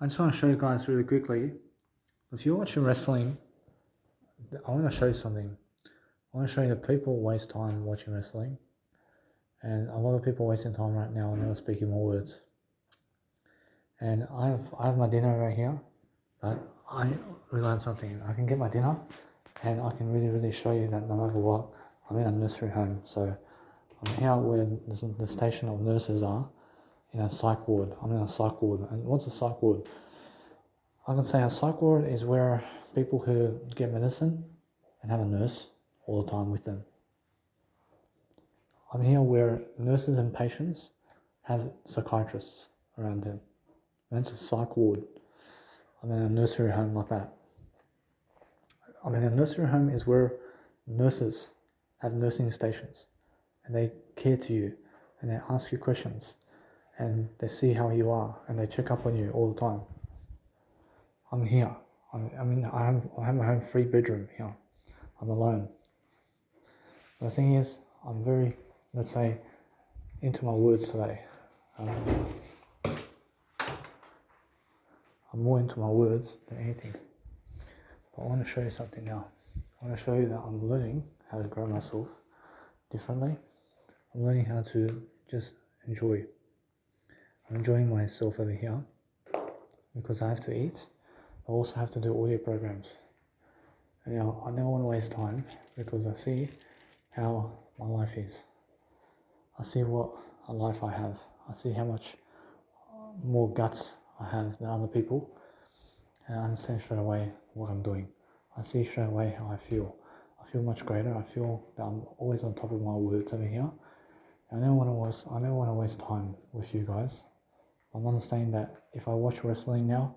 I just want to show you guys really quickly. If you're watching wrestling, I want to show you something. I want to show you that people waste time watching wrestling, and a lot of people wasting time right now and they're speaking more words. And I have my dinner right here, but I realized something. I can get my dinner, and I can really show you that no matter what, I'm in a nursery home. So I'm here where the station of nurses are, in a psych ward. I'm in a psych ward. And what's a psych ward? I can say a psych ward is where people who get medicine and have a nurse all the time with them. I'm here where nurses and patients have psychiatrists around them. And it's a psych ward. I'm in a nursery home like that. I mean, a nursery home is where nurses have nursing stations and they care to you and they ask you questions and they see how you are and they check up on you all the time. I'm here. I have my own 3-bedroom here. I'm alone. The thing is, I'm very, let's say, into my words today. I'm more into my words than anything. But I want to show you something now. I want to show you that I'm learning how to grow myself differently. I'm learning how to just enjoy. I'm enjoying myself over here because I have to eat. I also have to do audio programs. And now I never want to waste time because I see how my life is. I see what a life I have. I see how much more guts I have than other people. And I understand straight away what I'm doing. I see straight away how I feel. I feel much greater. I feel that I'm always on top of my words over here. I never want to waste time with you guys. I'm understanding that if I watch wrestling now,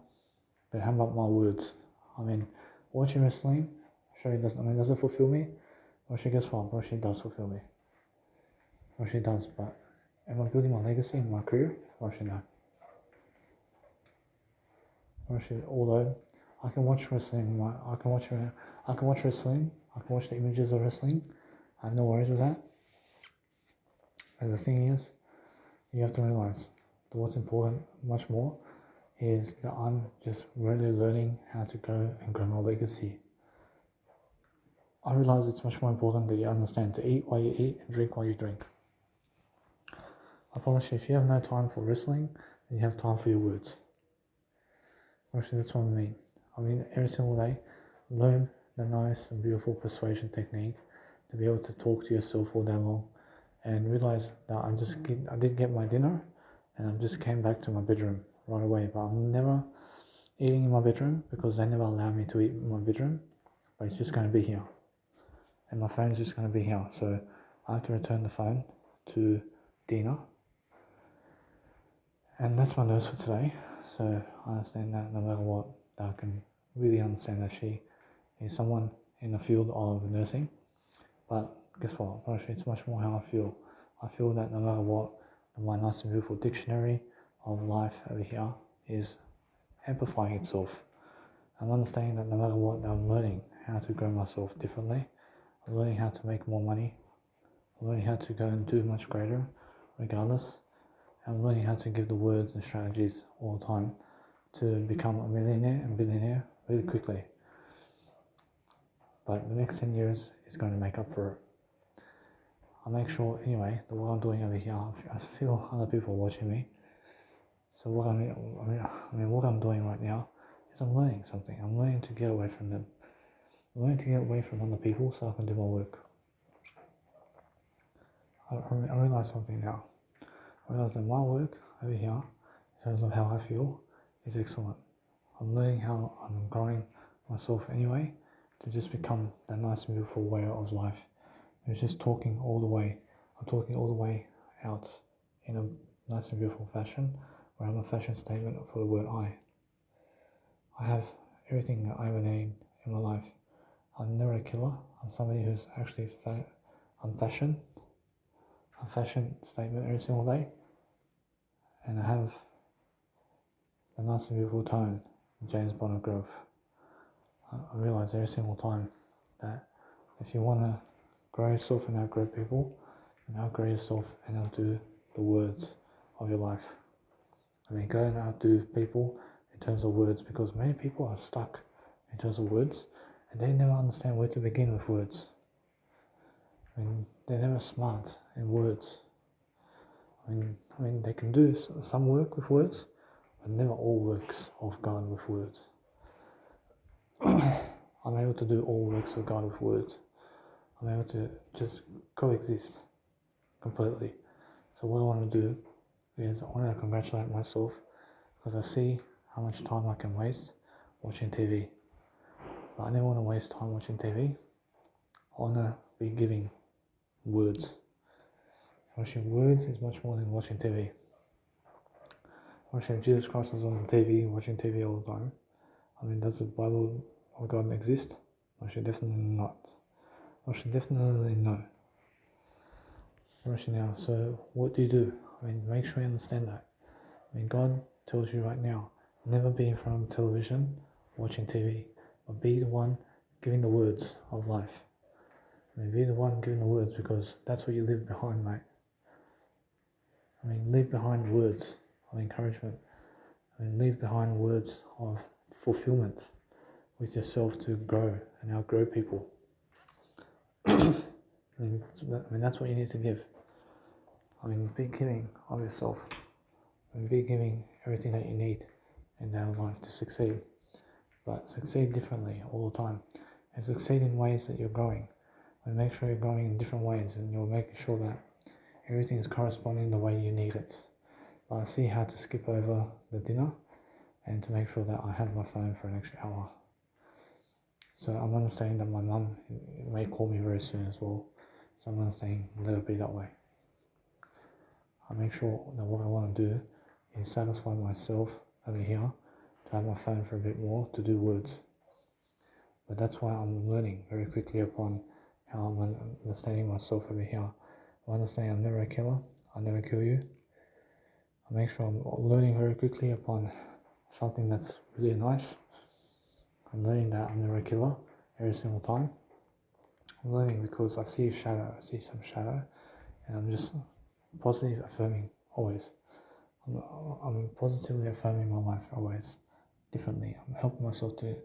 then how about my words? I mean, watching wrestling, sure it doesn't. I mean, does it fulfill me? Well, she guess what? Well, she does fulfill me. Well, she does. But am I building my legacy in my career? Well, she no. Well, she. Although I can watch wrestling, I can watch wrestling. I can watch the images of wrestling. I have no worries with that. But the thing is, you have to realize that what's important much more is that I'm just really learning how to go and grow my legacy. I realize it's much more important that you understand to eat while you eat and drink while you drink. I promise you, if you have no time for wrestling, then you have time for your words. Actually, that's what I mean. I mean, every single day, learn the nice and beautiful persuasion technique to be able to talk to yourself all day long and realize that I did get my dinner and I just came back to my bedroom right away, but I'm never eating in my bedroom because they never allow me to eat in my bedroom, but it's just going to be here. And my phone's just going to be here. So I have to return the phone to Dina. And that's my nurse for today. So I understand that no matter what, I can really understand that she is someone in the field of nursing. But guess what? Actually, it's much more how I feel. I feel that no matter what, my nice and beautiful dictionary of life over here is amplifying itself. I'm understanding that no matter what, I'm learning how to grow myself differently. I'm learning how to make more money. I'm learning how to go and do much greater regardless. I'm learning how to give the words and strategies all the time to become a millionaire and billionaire really quickly. But the next 10 years is going to make up for it. I'll make sure anyway that what I'm doing over here, I feel other people watching me. So what what I'm doing right now is I'm learning something. I'm learning to get away from them. I'm learning to get away from other people so I can do my work. I realize something now. I realize that my work over here, in terms of how I feel, is excellent. I'm learning how I'm growing myself anyway to just become that nice and beautiful way of life. It's just talking all the way. I'm talking all the way out in a nice and beautiful fashion where I'm a fashion statement for the word I. I have everything that I ever need in my life. I'm never a killer. I'm somebody who's actually I'm fashion. I'm fashion statement every single day. And I have a nice and beautiful tone, James Bond of growth. I realize every single time that if you want to grow yourself and outgrow people, and outgrow yourself and outdo the words of your life. I mean, go and outdo people in terms of words, because many people are stuck in terms of words and they never understand where to begin with words. I mean, they're never smart in words. I mean, they can do some work with words, but never all works of God with words. I'm able to do all works of God with words. I'm able to just coexist completely. So what I want to do is I want to congratulate myself because I see how much time I can waste watching TV. But I never want to waste time watching TV. I want to be giving words. Watching words is much more than watching TV. Watching Jesus Christ was on TV, watching TV all the time. I mean, does the Bible of God exist? I should definitely not. I should definitely no. Now, so what do? I mean, make sure you understand that. I mean, God tells you right now, never be in front of television, watching TV, but be the one giving the words of life. I mean, be the one giving the words because that's what you leave behind, mate. I mean, leave behind words of encouragement. I mean, leave behind words of fulfillment with yourself to grow and outgrow people. I mean, that's what you need to give. I mean, be giving of yourself. And be giving everything that you need in our life to succeed. But succeed differently all the time. And succeed in ways that you're growing. And make sure you're growing in different ways and you're making sure that everything is corresponding the way you need it. But I see how to skip over the dinner and to make sure that I have my phone for an extra hour. So I'm understanding that my mum may call me very soon as well. So I'm understanding let it be that way. I make sure that what I want to do is satisfy myself over here to have my phone for a bit more to do words. But that's why I'm learning very quickly upon how I'm understanding myself over here. I understand I'm never a killer. I'll never kill you. I make sure I'm learning very quickly upon something that's really nice. I'm learning that I'm never a killer every single time. I'm learning because I see a shadow, I see some shadow, and I'm just positively affirming always. I'm positively affirming my life always, differently. I'm helping myself to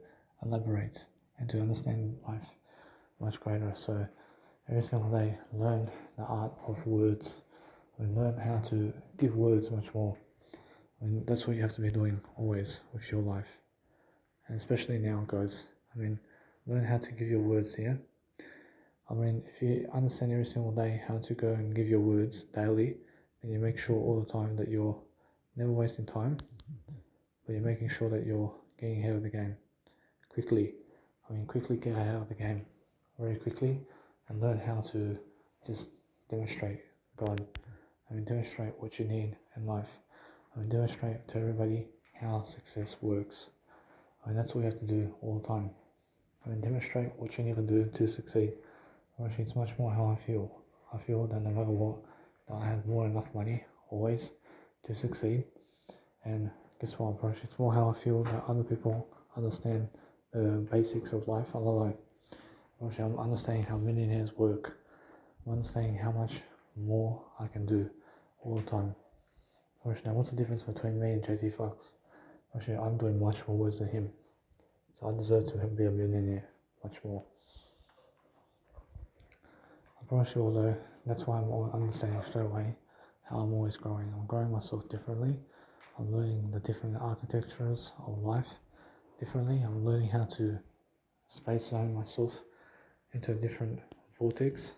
elaborate and to understand life much greater. So every single day, learn the art of words and learn how to give words much more. I mean, that's what you have to be doing always with your life. And especially now, guys. I mean, learn how to give your words here. I mean, if you understand every single day how to go and give your words daily, then you make sure all the time that you're never wasting time, but you're making sure that you're getting ahead of the game quickly. I mean, quickly get ahead of the game very quickly and learn how to just demonstrate God. I mean, demonstrate what you need in life. I mean, demonstrate to everybody how success works. I mean, that's what you have to do all the time. I mean, demonstrate what you need to do to succeed. Actually, it's much more how I feel. I feel that no matter what, that I have more than enough money, always, to succeed. And guess what, approach? It's more how I feel that other people understand the basics of life alone. Actually, I'm understanding how millionaires work. I'm understanding how much more I can do all the time. Actually, now what's the difference between me and JT Fox? Actually, I'm doing much more words than him. So I deserve to be a millionaire much more. I promise you, although that's why I'm understanding straight away how I'm always growing. I'm growing myself differently. I'm learning the different architectures of life differently. I'm learning how to space zone myself into a different vortex.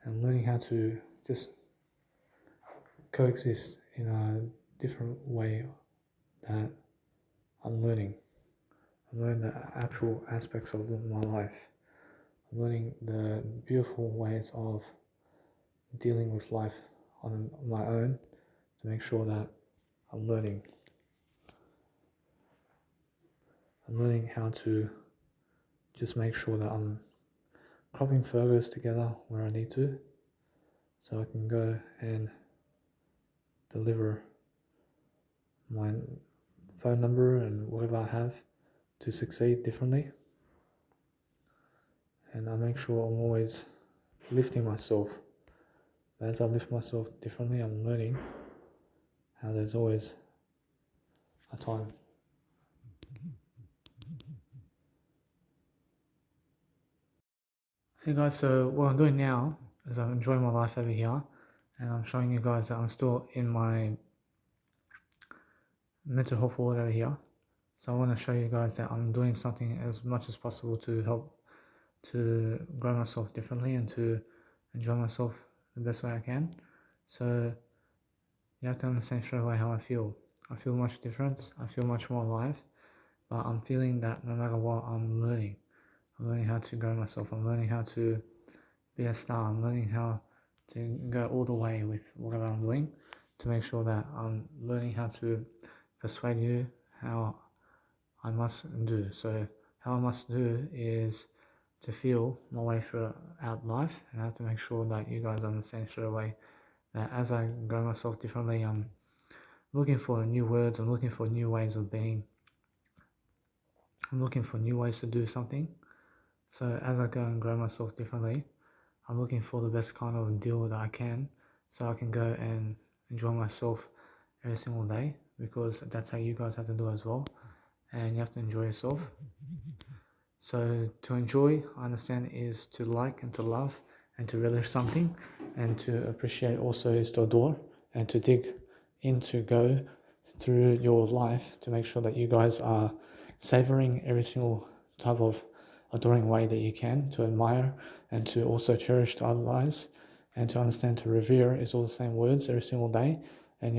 I'm learning how to just coexist in a different way that I'm learning. I'm learning the actual aspects of my life. I'm learning the beautiful ways of dealing with life on my own to make sure that I'm learning. I'm learning how to just make sure that I'm cropping photos together where I need to so I can go and deliver my phone number and whatever I have to succeed differently. And I make sure I'm always lifting myself. As I lift myself differently, I'm learning how there's always a time See guys, so what I'm doing now is I'm enjoying my life over here, and I'm showing you guys that I'm still in my mental health ward over here. So I want to show you guys that I'm doing something as much as possible to help to grow myself differently and to enjoy myself the best way I can. So you have to understand straight away how I feel. I feel much different. I feel much more alive, but I'm feeling that no matter what, I'm learning. I'm learning how to grow myself. I'm learning how to be a star. I'm learning how to go all the way with whatever I'm doing to make sure that I'm learning how to persuade you how I must do. So how I must do is to feel my way throughout life, and I have to make sure that you guys understand straight away that as I grow myself differently, I'm looking for new words, I'm looking for new ways of being, I'm looking for new ways to do something. So as I go and grow myself differently, I'm looking for the best kind of deal that I can so I can go and enjoy myself every single day, because that's how you guys have to do it as well, and you have to enjoy yourself. So to enjoy, I understand, is to like and to love and to relish something, and to appreciate also is to adore and to dig in, to go through your life to make sure that you guys are savoring every single type of adoring way that you can, to admire and to also cherish, to idolize and to understand. To revere is all the same words every single day, and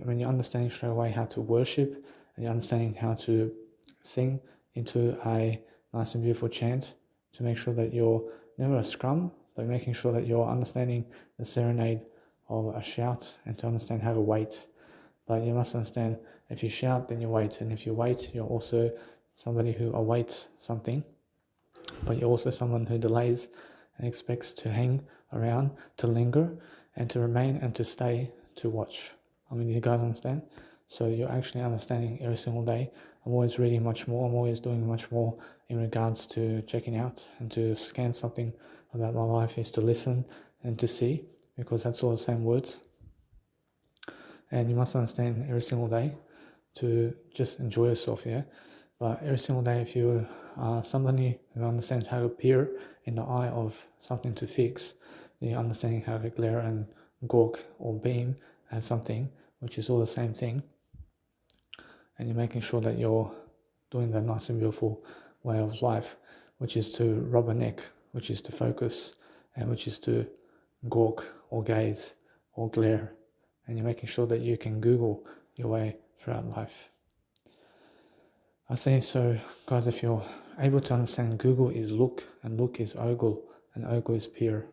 when you're understanding straight away how to worship and you're understanding how to sing into a nice and beautiful chant, to make sure that you're never a scrum, but making sure that you're understanding the serenade of a shout, and to understand how to wait. But you must understand, if you shout, then you wait, and if you wait, you're also somebody who awaits something, but you're also someone who delays and expects to hang around, to linger, and to remain and to stay to watch. I mean, you guys understand? So you're actually understanding every single day. I'm always reading much more. I'm always doing much more in regards to checking out, and to scan something about my life is to listen and to see, because that's all the same words. And you must understand every single day to just enjoy yourself, yeah? But every single day, if you are somebody who understands how to peer in the eye of something to fix, then you're understanding how to glare and gawk or beam at something, which is all the same thing, and you're making sure that you're doing that nice and beautiful way of life, which is to rub a neck, which is to focus, and which is to gawk or gaze or glare, and you're making sure that you can Google your way throughout life. I say so, guys, if you're able to understand, Google is look, and look is ogle, and ogle is peer.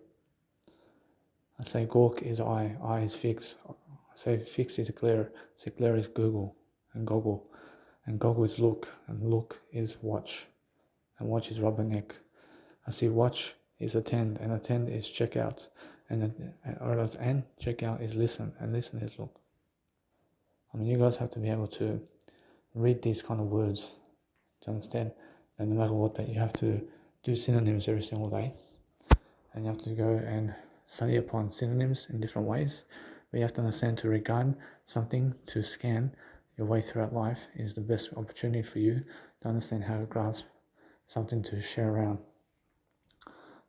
I say gawk is eye is fix. I say fix is glare, say glare is Google, and goggle is look, and look is watch, and watch is rubber neck. I see watch is attend, and attend is check out, and check out is listen, and listen is look. I mean, you guys have to be able to read these kind of words to understand that no matter what, that you have to do synonyms every single day, and you have to go and study upon synonyms in different ways. But you have to understand, to regard something, to scan your way throughout life is the best opportunity for you to understand how to grasp something to share around.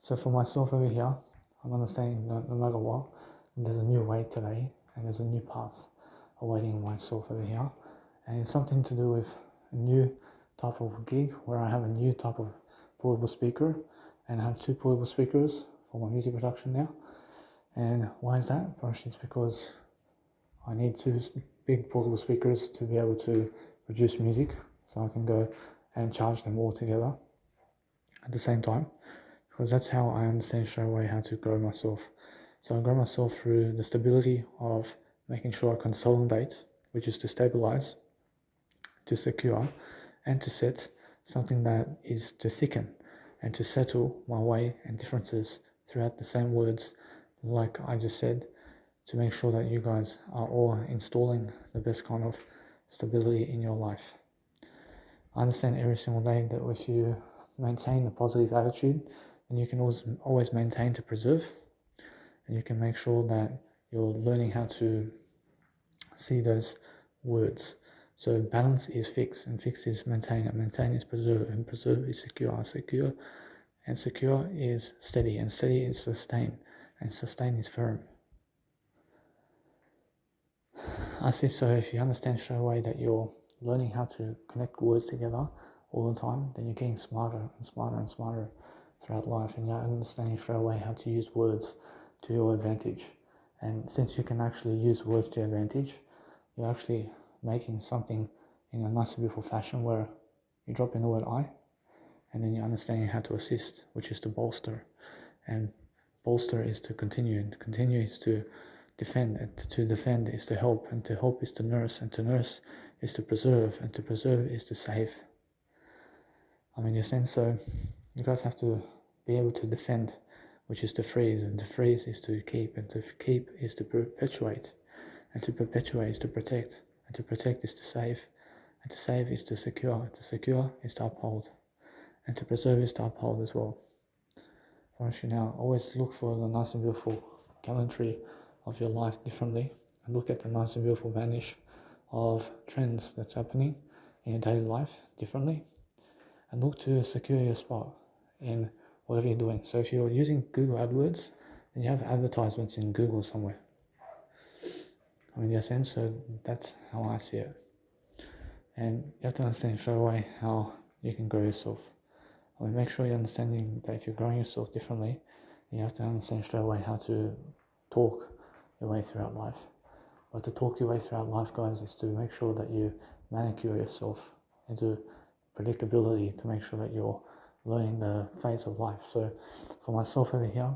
So for myself over here, I'm understanding that no matter what, there's a new way today, and there's a new path awaiting myself over here, and it's something to do with a new type of gig where I have a new type of portable speaker, and I have 2 portable speakers for my music production now. And why is that? Partially it's because I need 2 big portable speakers to be able to produce music, so I can go and charge them all together at the same time, because that's how I understand straight away how to grow myself. So I grow myself through the stability of making sure I consolidate, which is to stabilize, to secure, and to set something that is to thicken and to settle my way and differences throughout the same words, like I just said, to make sure that you guys are all installing the best kind of stability in your life. I understand every single day that if you maintain a positive attitude, then you can always maintain to preserve, and you can make sure that you're learning how to see those words. So balance is fix, and fix is maintain, and maintain is preserve, and preserve is secure, secure and secure is steady, and steady is sustain, and sustain is firm. I see. So if you understand straight away that you're learning how to connect words together all the time, then you're getting smarter and smarter and smarter throughout life, and you're understanding straight away how to use words to your advantage. And since you can actually use words to your advantage, you're actually making something in a nice and beautiful fashion where you drop in the word I, and then you're understanding how to assist, which is to bolster. And bolster is to continue, and continue is to defend, and to defend is to help, and to help is to nurse, and to nurse is to preserve, and to preserve is to save. I mean, you sense, so you guys have to be able to defend, which is to freeze, and to freeze is to keep, and to keep is to perpetuate, and to perpetuate is to protect, and to protect is to save, and to save is to secure is to uphold, and to preserve is to uphold as well. For you now, always look for the nice and beautiful gallantry of your life differently, and look at the nice and beautiful vanish of trends that's happening in your daily life differently, and look to secure your spot in whatever you're doing. So if you're using Google AdWords, then you have advertisements in Google somewhere. I mean, in a sense, so that's how I see it. And you have to understand straight away how you can grow yourself. I mean, make sure you're understanding that if you're growing yourself differently, you have to understand straight away how to talk your way throughout life. But to talk your way throughout life, guys, is to make sure that you manicure yourself into predictability, to make sure that you're learning the phase of life. So for myself over here,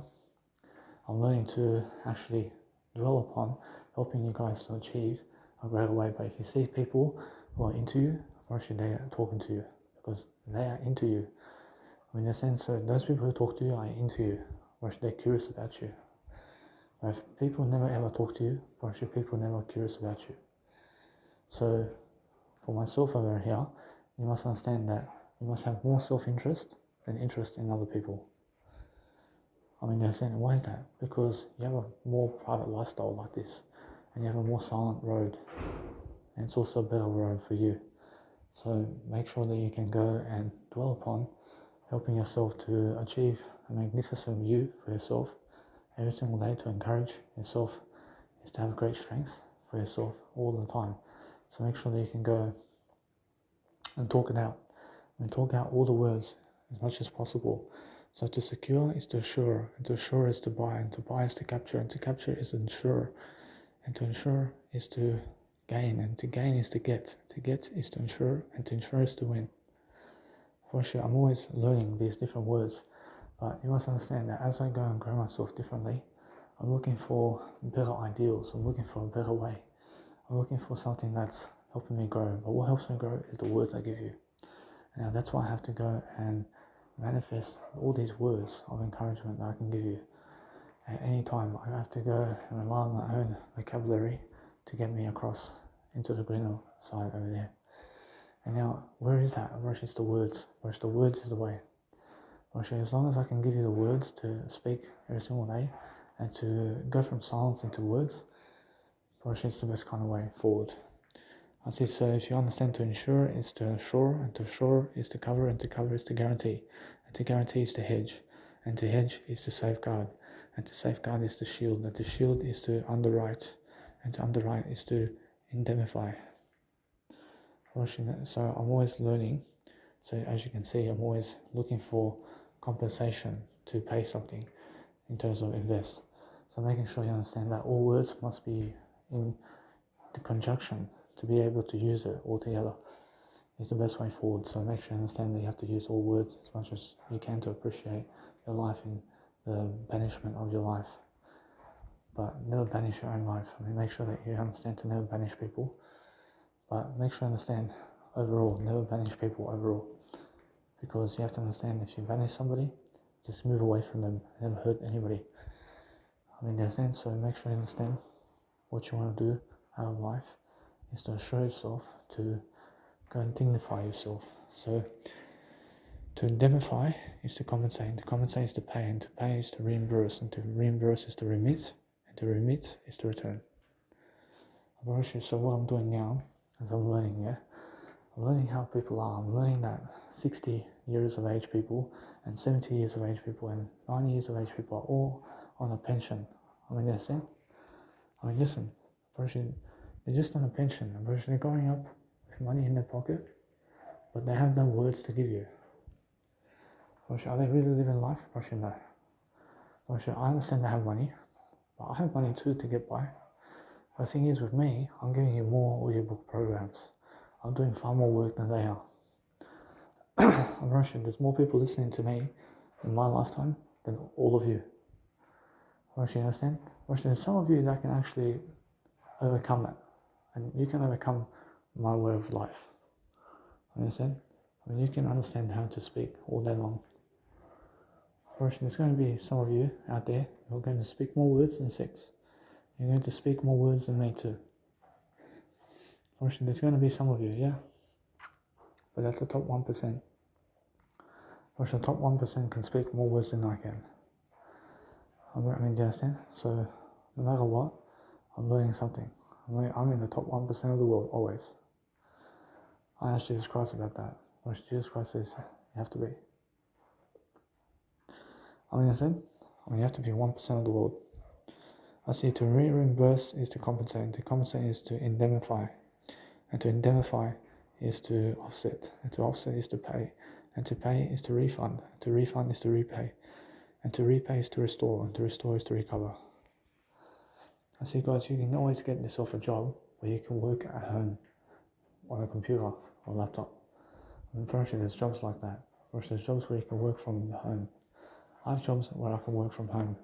I'm learning to actually dwell upon helping you guys to achieve a greater way. But if you see people who are into you, firstly they are talking to you because they are into you. I mean, in a sense, so those people who talk to you are into you, or they're curious about you. But if people never ever talk to you, or if people never curious about you. So for myself over here, you must understand that you must have more self-interest than interest in other people. I mean, they're saying, why is that? Because you have a more private lifestyle like this, and you have a more silent road, and it's also a better road for you. So make sure that you can go and dwell upon helping yourself to achieve a magnificent view for yourself every single day. To encourage yourself is to have great strength for yourself all the time. So make sure that you can go and talk it out, and talk out all the words as much as possible. So to secure is to assure, and to assure is to buy, and to buy is to capture, and to capture is to ensure, and to ensure is to gain, and to gain is to get is to ensure, and to ensure is to win. For sure, I'm always learning these different words, but you must understand that as I go and grow myself differently, I'm looking for better ideals, I'm looking for a better way, I'm looking for something that's helping me grow. But what helps me grow is the words I give you. Now that's why I have to go and manifest all these words of encouragement that I can give you. At any time, I have to go and rely on my own vocabulary to get me across into the greener side over there. And now, where is that? Where is the words? Where is the words is the way. As long as I can give you the words to speak every single day, and to go from silence into words, it's the best kind of way forward. I see. So if you understand, to ensure is to assure, and to assure is to cover, and to cover is to guarantee, and to guarantee is to hedge, and to hedge is to safeguard, and to safeguard is to shield, and to shield is to underwrite, and to underwrite is to indemnify. So I'm always learning. So as you can see, I'm always looking for compensation to pay something in terms of invest. So making sure you understand that all words must be in the conjunction to be able to use it all together is the best way forward. So make sure you understand that you have to use all words as much as you can to appreciate your life and the banishment of your life. But never banish your own life. I mean, make sure that you understand to never banish people. But make sure you understand overall, never banish people overall. Because you have to understand, if you banish somebody, just move away from them, never hurt anybody. I mean, there's sense, so make sure you understand what you want to do out of life is to assure yourself to go and dignify yourself. So to indemnify is to compensate, and to compensate is to pay, and to pay is to reimburse, and to reimburse is to remit, and to remit is to return. So what I'm doing now, as I'm learning, I'm learning how people are. I'm learning that 60 years of age people and 70 years of age people and 90 years of age people are all on a pension. Listen, unfortunately, they're just on a pension. Unfortunately, they're growing up with money in their pocket, but they have no words to give you. Unfortunately, are they really living life? Unfortunately, no. Unfortunately, I understand they have money, but I have money too to get by. The thing is, with me, I'm giving you more audiobook programs. I'm doing far more work than they are. I'm Russian. There's more people listening to me in my lifetime than all of you. Russian, understand? Russian, there's some of you that can actually overcome that, and you can overcome my way of life. Understand? I mean, you can understand how to speak all day long. Russian, there's going to be some of you out there who are going to speak more words than 6. You're going to speak more words than me too. Russian, there's going to be some of you, yeah? But that's the top 1%. Russian, the top 1% can speak more words than I can. I mean, do you understand? So, no matter what, I'm learning something. I'm in the top 1% of the world, always. I asked Jesus Christ about that. Which Jesus Christ says you have to be. I mean, you have to be 1% of the world. I see to reimburse is to compensate, and to compensate is to indemnify. And to indemnify is to offset, and to offset is to pay, and to pay is to refund, and to refund is to repay, and to repay is to restore, and to restore is to recover. I see, guys, you can always get yourself a job where you can work at home on a computer or laptop. Unfortunately, there's jobs like that. Unfortunately, there's jobs where you can work from home. I have jobs where I can work from home,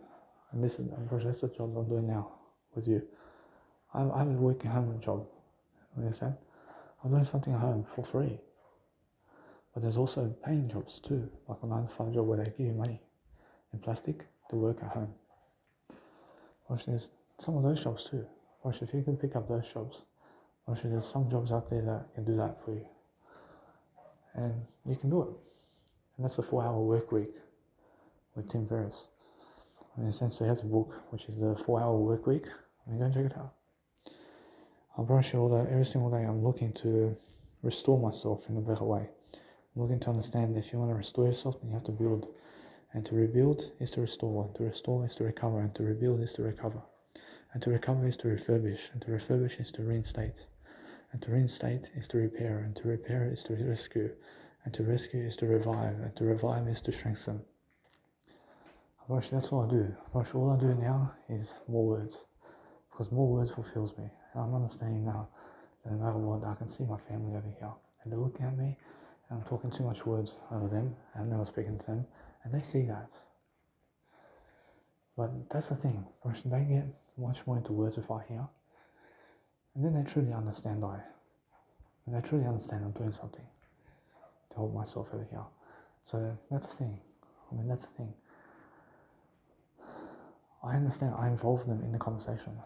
and unfortunately, that's the job I'm doing now with you. I have a working home job. You understand? I'm doing something at home for free. But there's also paying jobs too, like a 9-to-5 job where they give you money in plastic to work at home. Unfortunately, there's some of those jobs too. Unfortunately, if you can pick up those jobs, unfortunately, there's some jobs out there that can do that for you. And you can do it. And that's a 4-hour work week with Tim Ferriss. In a sense, he has a book, which is the 4-hour work week. And go and check it out. I'm pretty sure that every single day I'm looking to restore myself in a better way. I'm looking to understand that if you want to restore yourself, then you have to build. And to rebuild is to restore. And to restore is to recover. And to rebuild is to recover. And to recover is to refurbish. And to refurbish is to reinstate. And to reinstate is to repair. And to repair is to rescue. And to rescue is to revive. And to revive is to strengthen. Unfortunately, that's all I do. Unfortunately, all I do now is more words. Because more words fulfills me. And I'm understanding now that no matter what, I can see my family over here. And they're looking at me, and I'm talking too much words over them, and I'm never speaking to them, and they see that. But that's the thing. They get much more into words if I hear. And then they truly understand And they truly understand I'm doing something to help myself over here. So that's the thing. That's the thing. I understand I involve them in the conversation.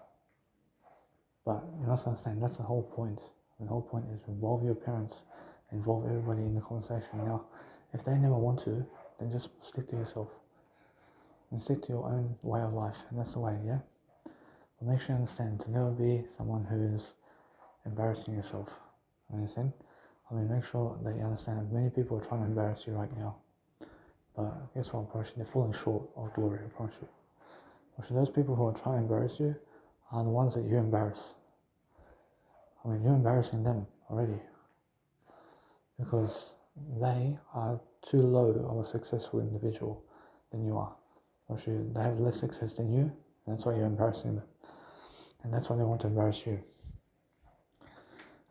But you must understand, that's the whole point. The whole point is involve your parents, involve everybody in the conversation. Now, if they never want to, then just stick to yourself. And stick to your own way of life, and that's the way, yeah? But make sure you understand to never be someone who is embarrassing yourself. Understand? Make sure that you understand that many people are trying to embarrass you right now. But guess what, they're falling short of glory, I promise you. Those people who are trying to embarrass you are the ones that you embarrass. You're embarrassing them already. Because they are too low of a successful individual than you are. They have less success than you, and that's why you're embarrassing them. And that's why they want to embarrass you.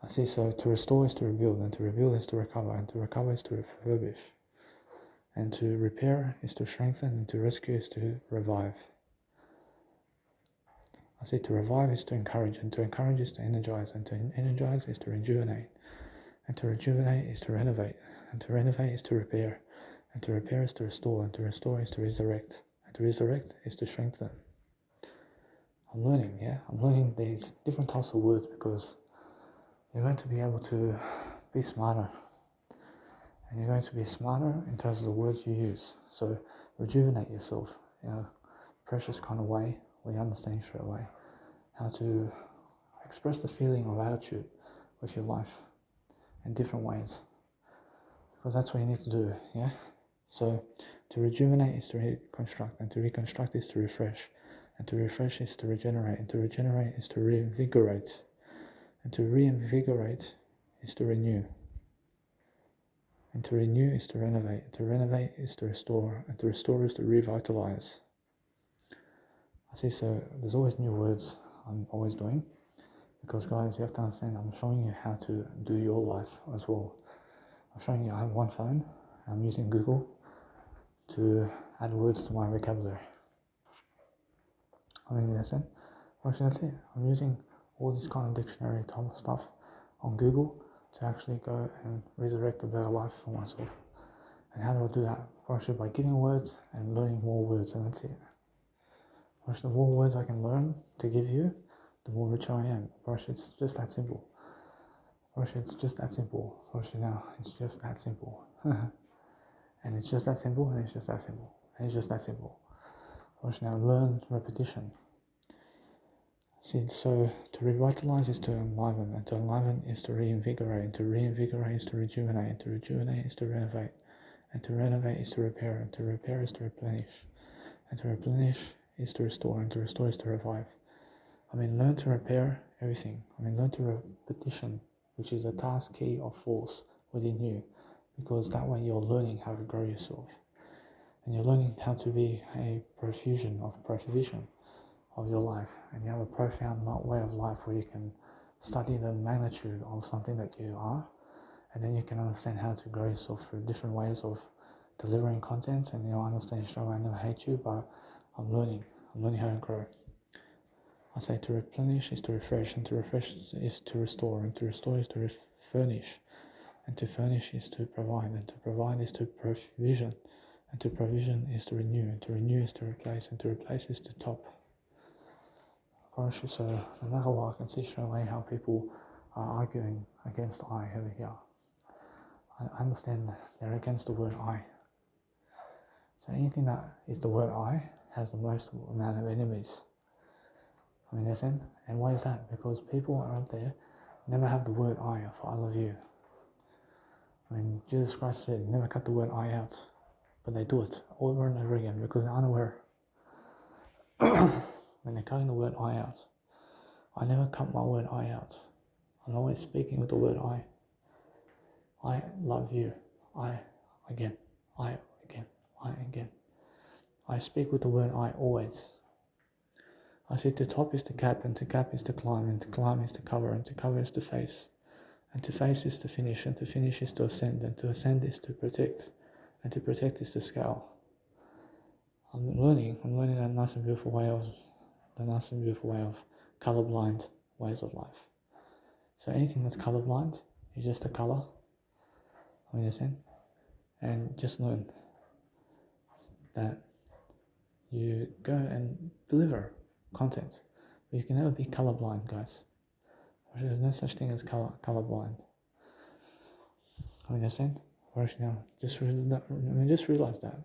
I see, so to restore is to rebuild, and to rebuild is to recover, and to recover is to refurbish. And to repair is to strengthen, and to rescue is to revive. I see, to revive is to encourage, and to encourage is to energize, and to energize is to rejuvenate, and to rejuvenate is to renovate, and to renovate is to repair, and to repair is to restore, and to restore is to resurrect, and to resurrect is to strengthen. I'm learning these different types of words because you're going to be able to be smarter, and you're going to be smarter in terms of the words you use. So rejuvenate yourself in a precious kind of way where you understand straight away how to express the feeling of attitude with your life, in different ways, because that's what you need to do, yeah? So to rejuvenate is to reconstruct, and to reconstruct is to refresh, and to refresh is to regenerate, and to regenerate is to reinvigorate, and to reinvigorate is to renew, and to renew is to renovate, and to renovate is to restore, and to restore is to revitalize. I see, so there's always new words I'm always doing, because guys, you have to understand, I'm showing you how to do your life as well. I'm showing you I have one phone, I'm using Google to add words to my vocabulary. I mean, that's it. Actually, that's it. I'm using all this kind of dictionary type of stuff on Google to actually go and resurrect a better life for myself. And how do I do that? Actually, by getting words and learning more words, and that's it. Actually, the more words I can learn to give you, the more richer I am. Actually, it's just that simple. Actually, it's just that simple. Actually, now, it's just that simple. And it's just that simple, and it's just that simple, and it's just that simple. Actually, now, learn repetition. See, so to revitalize is to enliven, and to enliven is to reinvigorate, and to reinvigorate is to rejuvenate, and to rejuvenate is to renovate, and to renovate is to repair, and to repair is to replenish, and to replenish is to restore, and to restore is to revive. I mean, learn to repair everything. I mean, learn to repetition, which is a task key of force within you, because that way you're learning how to grow yourself, and you're learning how to be a provision of your life, and you have a profound way of life where you can study the magnitude of something that you are, and then you can understand how to grow yourself through different ways of delivering content, and you'll understand straight away, I never hate you, but I'm learning how to grow. I say to replenish is to refresh, and to refresh is to restore, and to restore is to furnish, and to furnish is to provide, and to provide is to provision, and to provision is to renew, and to renew is to replace, and to replace is to top. So no matter what, I can see straight away how people are arguing against I over here. I understand they're against the word I. So anything that is the word I has the most amount of enemies. I mean, understand? And why is that? Because people out there never have the word I for I love you. I mean, Jesus Christ said, never cut the word I out. But they do it over and over again because they're unaware. When they're cutting the word I out, I never cut my word I out. I'm always speaking with the word I. I love you. I again. I again. I again. I speak with the word I always. I said to top is to cap, and to cap is to climb, and to climb is to cover, and to cover is to face, and to face is to finish, and to finish is to ascend, and to ascend is to protect, and to protect is to scale. I'm learning that nice and beautiful way of colorblind ways of life. So anything that's colorblind is just a color. I understand? And just learn that you go and deliver content. But you can never be colorblind, guys. There's no such thing as colorblind. I understand? Now, just realize that.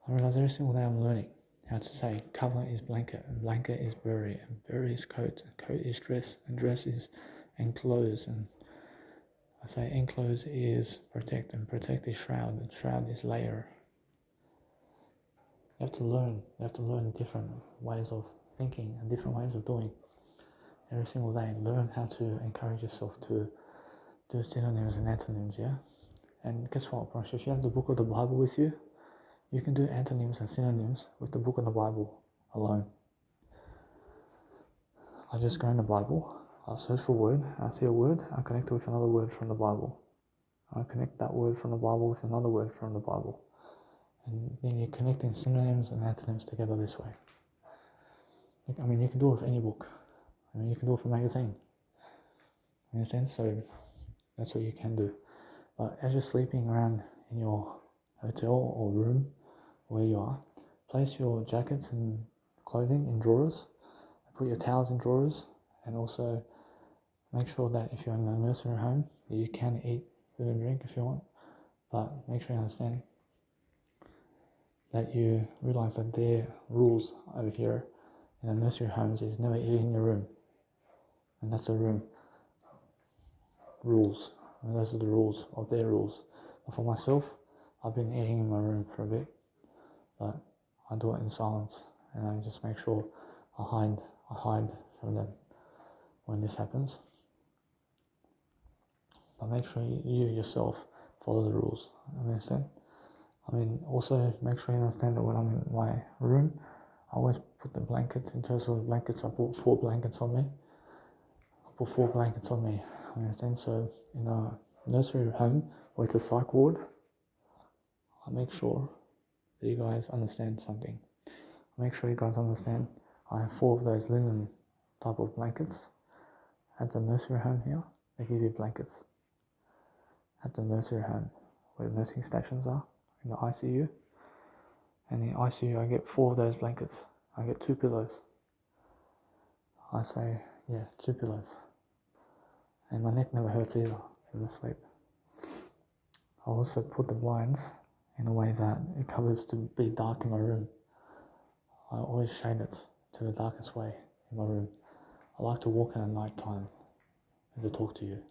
I realize every single day I'm learning how to say cover is blanket, and blanket is bury, and bury is coat, and coat is dress, and dress is enclose, and I say enclose is protect, and protect is shroud, and shroud is layer. You have to learn different ways of thinking and different ways of doing every single day. Learn how to encourage yourself to do synonyms and antonyms, yeah? And guess what, Prosh? If you have the book of the Bible with you, you can do antonyms and synonyms with the book of the Bible alone. I just go in the Bible, I'll search for a word, I see a word, I connect it with another word from the Bible. I connect that word from the Bible with another word from the Bible. And then you're connecting synonyms and antonyms together this way. I mean, you can do it with any book. I mean, you can do it with a magazine. You understand? So that's what you can do. But as you're sleeping around in your hotel or room, where you are, place your jackets and clothing in drawers, put your towels in drawers, and also make sure that if you're in a nursery home, you can eat food and drink if you want, but make sure you understand that you realize that their rules over here in the nursery homes is never eat in your room, and that's the room rules. I mean, those are the rules of their rules. But for myself, I've been eating in my room for a bit, but I do it in silence, and I just make sure I hide from them when this happens. But make sure you yourself follow the rules. Understand? I mean, also make sure you understand that when I'm in my room, I always put the blankets, in terms of blankets, I put 4 blankets on me. Understand? So in a nursery home or it's a psych ward, I make sure that you guys understand something. I make sure you guys understand I have 4 of those linen type of blankets. At the nursery home here, they give you blankets. At the nursery home, where the nursing stations are, in the ICU. And in the ICU, I get 4 of those blankets. I get 2 pillows. I say, 2 pillows. And my neck never hurts either in the sleep. I also put the blinds in a way that it covers to be dark in my room. I always shade it to the darkest way in my room. I like to walk in at night time and to talk to you.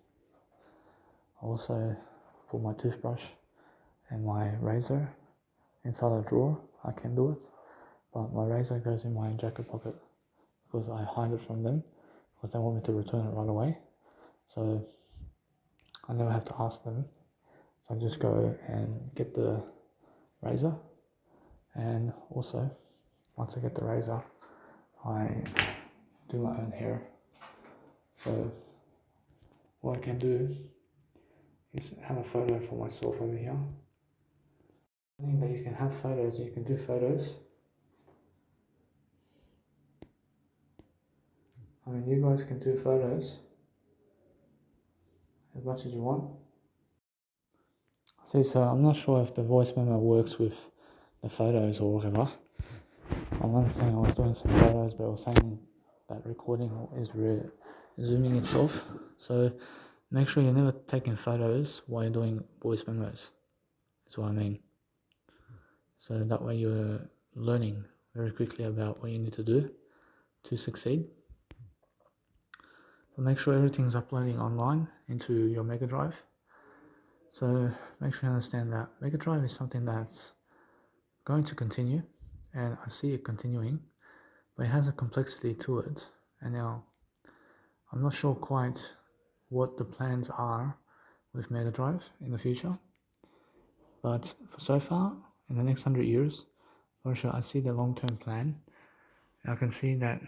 I also put my toothbrush and my razor inside a drawer. I can do it, but my razor goes in my jacket pocket because I hide it from them because they want me to return it right away. So I never have to ask them. So I just go and get the razor, and also once I get the razor, I do my own hair. So what I can do is have a photo for myself over here. I think that you can have photos, you can do photos. I mean, you guys can do photos as much as you want. See, so I'm not sure if the voice memo works with the photos or whatever. I'm understanding I was doing some photos, but I was saying that recording is zooming itself. So make sure you're never taking photos while you're doing voice memos, is what I mean. So that way you're learning very quickly about what you need to do to succeed. But make sure everything's uploading online into your Mega Drive. So make sure you understand that Mega Drive is something that's going to continue, and I see it continuing, but it has a complexity to it. And now I'm not sure quite what the plans are with Mega Drive in the future, but for so far, in the next 100 years, for sure, I see the long-term plan. And I can see that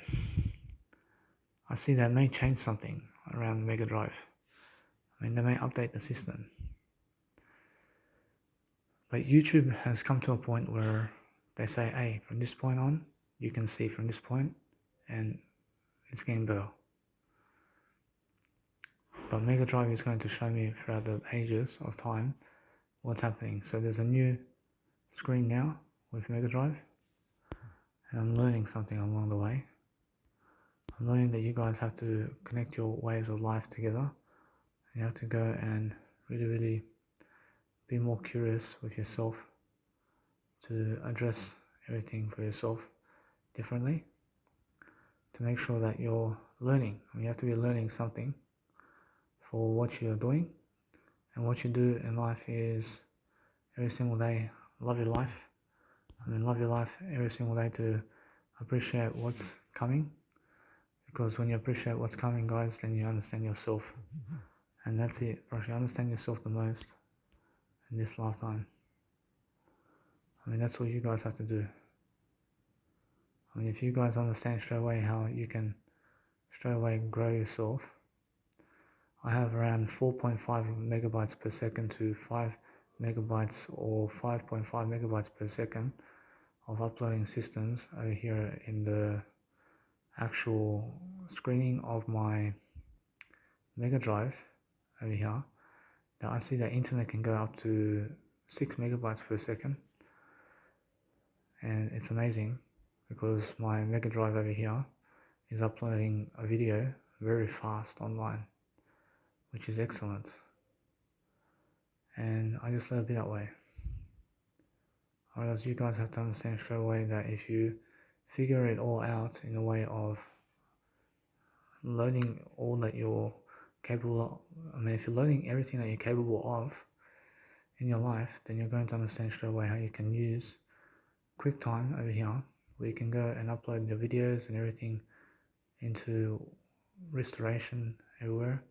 may change something around Mega Drive. I mean, they may update the system. But YouTube has come to a point where they say, hey, from this point on, you can see from this point, and it's getting better. But Mega Drive is going to show me throughout the ages of time what's happening. So there's a new screen now with Mega Drive, and I'm learning something along the way. I'm learning that you guys have to connect your ways of life together. You have to go and really be more curious with yourself to address everything for yourself differently, to make sure that you're learning. I mean, you have to be learning something for what you're doing, and what you do in life is every single day love your life. I mean, love your life every single day to appreciate what's coming, because when you appreciate what's coming, guys, then you understand yourself, and that's it. You understand yourself the most in this lifetime. I mean, that's what you guys have to do. I mean, if you guys understand straight away how you can straight away grow yourself. I have around 4.5 megabytes per second to 5 megabytes or 5.5 megabytes per second of uploading systems over here in the actual screening of my Mega Drive over here. Now I see that internet can go up to 6 megabytes per second, and it's amazing because my Mega Drive over here is uploading a video very fast online, which is excellent, and I just let it be that way. Whereas you guys have to understand straight away that if you figure it all out in a way of learning all that you're capable of, if you're learning everything that you're capable of in your life, then you're going to understand straight away how you can use QuickTime over here, where you can go and upload your videos and everything into restoration everywhere,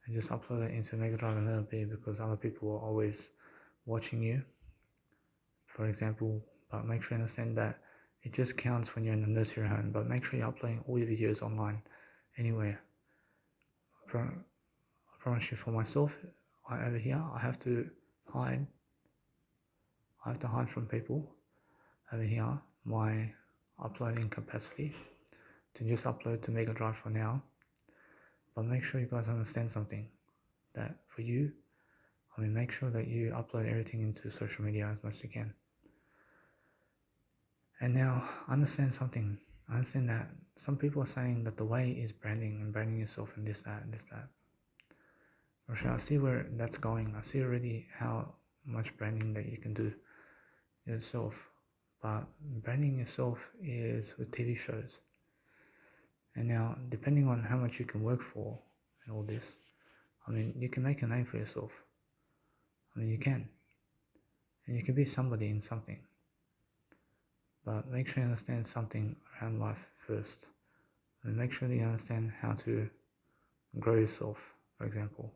and just upload it into Mega Drive and let it be, because other people are always watching you, for example. But make sure you understand that it just counts when you're in the nursery home, but make sure you're uploading all your videos online, anywhere. I promise you, for myself, over here, I have to hide from people over here my uploading capacity to just upload to Mega Drive for now. But make sure you guys understand something, that for you, make sure that you upload everything into social media as much as you can. And now, understand something. I understand that some people are saying that the way is branding and branding yourself and this, that, and this, that. I see where that's going. I see already how much branding that you can do yourself. But branding yourself is with TV shows. And now, depending on how much you can work for and all this, you can make a name for yourself. You can. And you can be somebody in something. But make sure you understand something around life first. And make sure that you understand how to grow yourself, for example.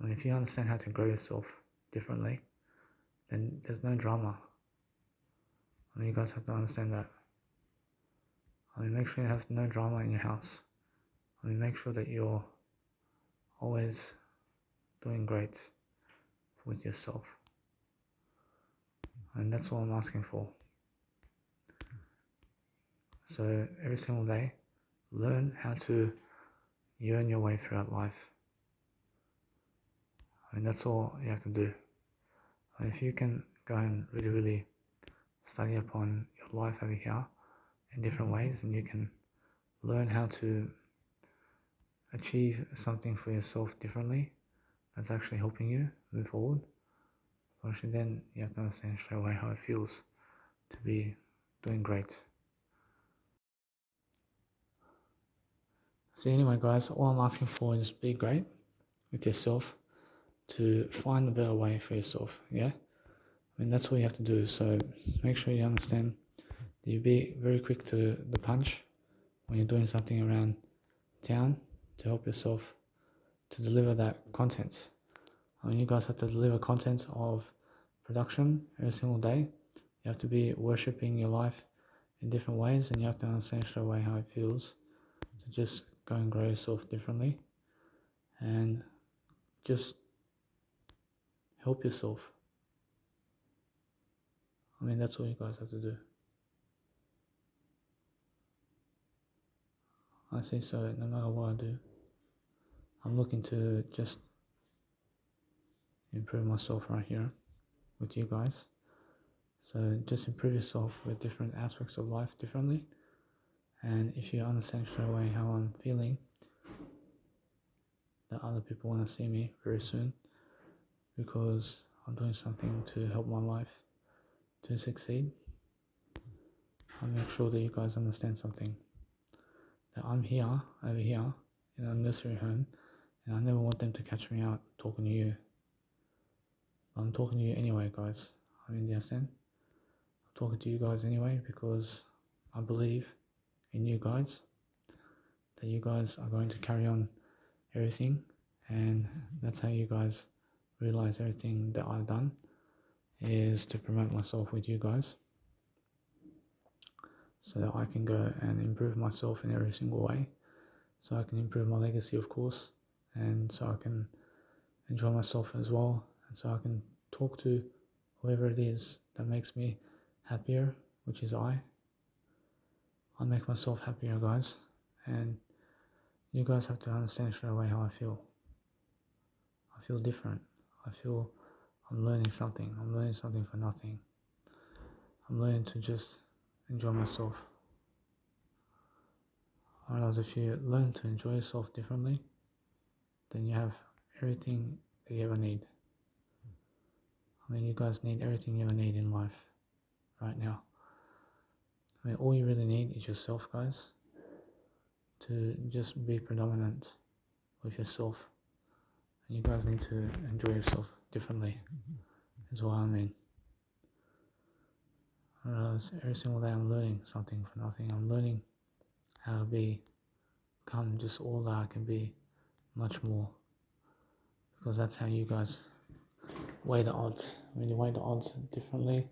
If you understand how to grow yourself differently, then there's no drama. You guys have to understand that. Make sure you have no drama in your house. Make sure that you're always doing great with yourself. And that's all I'm asking for. So every single day, learn how to earn your way throughout life. That's all you have to do. If you can go and really study upon your life over here in different ways, and you can learn how to achieve something for yourself differently, that's actually helping you move forward. Actually, then you have to understand straight away how it feels to be doing great. So anyway, guys, all I'm asking for is be great with yourself, to find a better way for yourself. Yeah, that's all you have to do. So make sure you understand that you be very quick to the punch when you're doing something around town to help yourself to deliver that content. You guys have to deliver content of production every single day. You have to be worshipping your life in different ways, and you have to understand straight away how it feels to just go and grow yourself differently and just help yourself. That's all you guys have to do. I say so, no matter what I do, I'm looking to just improve myself right here with you guys. So just improve yourself with different aspects of life differently. And if you understand straight away how I'm feeling, that other people want to see me very soon, because I'm doing something to help my life to succeed. I'll make sure that you guys understand something, that I'm here, over here, in a nursery home, and I never want them to catch me out talking to you. I'm talking to you anyway, guys. Do you understand? I'm talking to you guys anyway because I believe in you guys, that you guys are going to carry on everything, and that's how you guys realize everything that I've done is to promote myself with you guys, so that I can go and improve myself in every single way, so I can improve my legacy, of course, and so I can enjoy myself as well, and so I can talk to whoever it is that makes me happier, which is I make myself happier, guys. And you guys have to understand straight away how I feel. I feel different. I feel I'm learning something. I'm learning something for nothing. I'm learning to just enjoy myself. Whereas if you learn to enjoy yourself differently, then you have everything that you ever need. You guys need everything you ever need in life right now. All you really need is yourself, guys, to just be predominant with yourself. And you guys need to enjoy yourself differently, is what I mean. I realize every single day I'm learning something for nothing. I'm learning how to become just all that I can be, much more. Because that's how you guys weigh the odds. When you weigh the odds differently,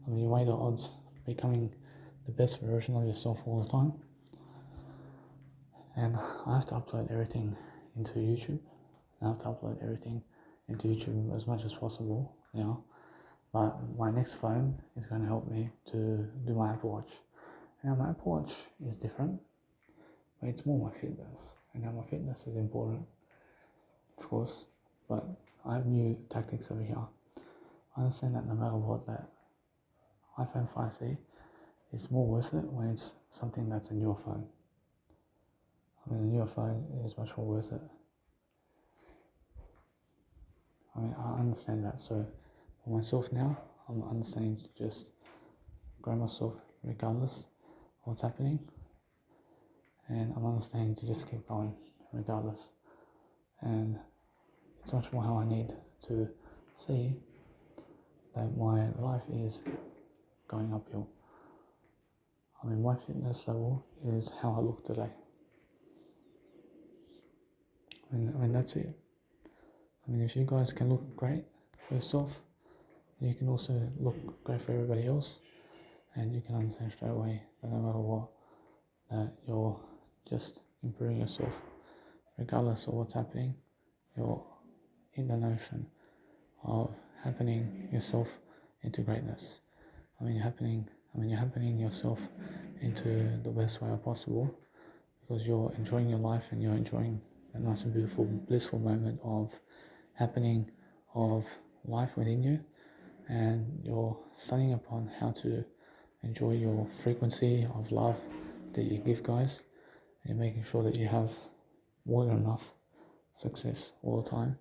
when you weigh the odds becoming the best version of yourself all the time. And I have to upload everything into YouTube. I have to upload everything into YouTube as much as possible, you know. But my next phone is going to help me to do my Apple Watch. Now my Apple Watch is different, but it's more my fitness. And now my fitness is important, of course, but I have new tactics over here. I understand that no matter what, that iPhone 5C is more worth it when it's something that's a newer phone. I mean, a newer phone is much more worth it. I mean, I understand that. So for myself now, I'm understanding to just grow myself regardless of what's happening. And I'm understanding to just keep going regardless. And it's much more how I need to see that my life is going uphill. I mean, my fitness level is how I look today. I mean, that's it. I mean, if you guys can look great for yourself, you can also look great for everybody else, and you can understand straight away that no matter what, that you're just improving yourself, regardless of what's happening. You're in the notion of happening yourself into greatness. You're happening yourself into the best way possible, because you're enjoying your life and you're enjoying a nice and beautiful, blissful moment of happening of life within you, and you're studying upon how to enjoy your frequency of love that you give guys, and you're making sure that you have more than enough success all the time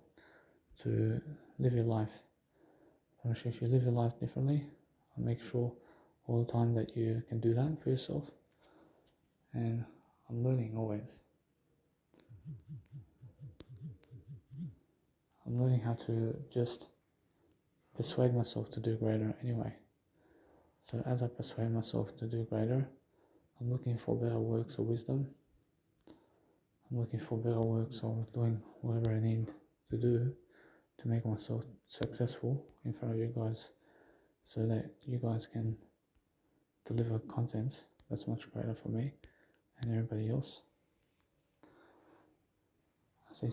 to live your life. If you live your life differently, and make sure all the time that you can do that for yourself. And I'm learning always. I'm learning how to just persuade myself to do greater anyway. So as I persuade myself to do greater, I'm looking for better works of wisdom. I'm looking for better works of doing whatever I need to do to make myself successful in front of you guys, so that you guys can deliver content that's much greater for me and everybody else. So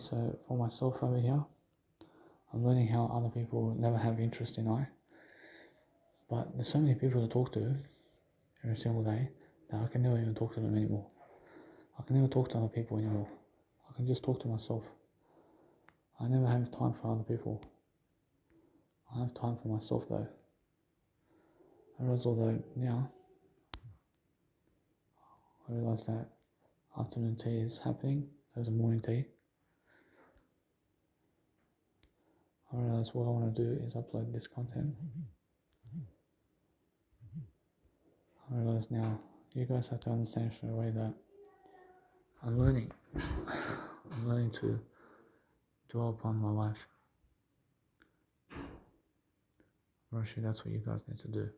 for myself over here, I'm learning how other people never have interest in I. But there's so many people to talk to every single day that I can never even talk to them anymore. I can never talk to other people anymore. I can just talk to myself. I never have time for other people. I have time for myself though. Although now, I realise that afternoon tea is happening. There's a morning tea. I realise what I want to do is upload this content. I realise now, you guys have to understand straight away that I'm learning to dwell upon my life. Actually, that's what you guys need to do.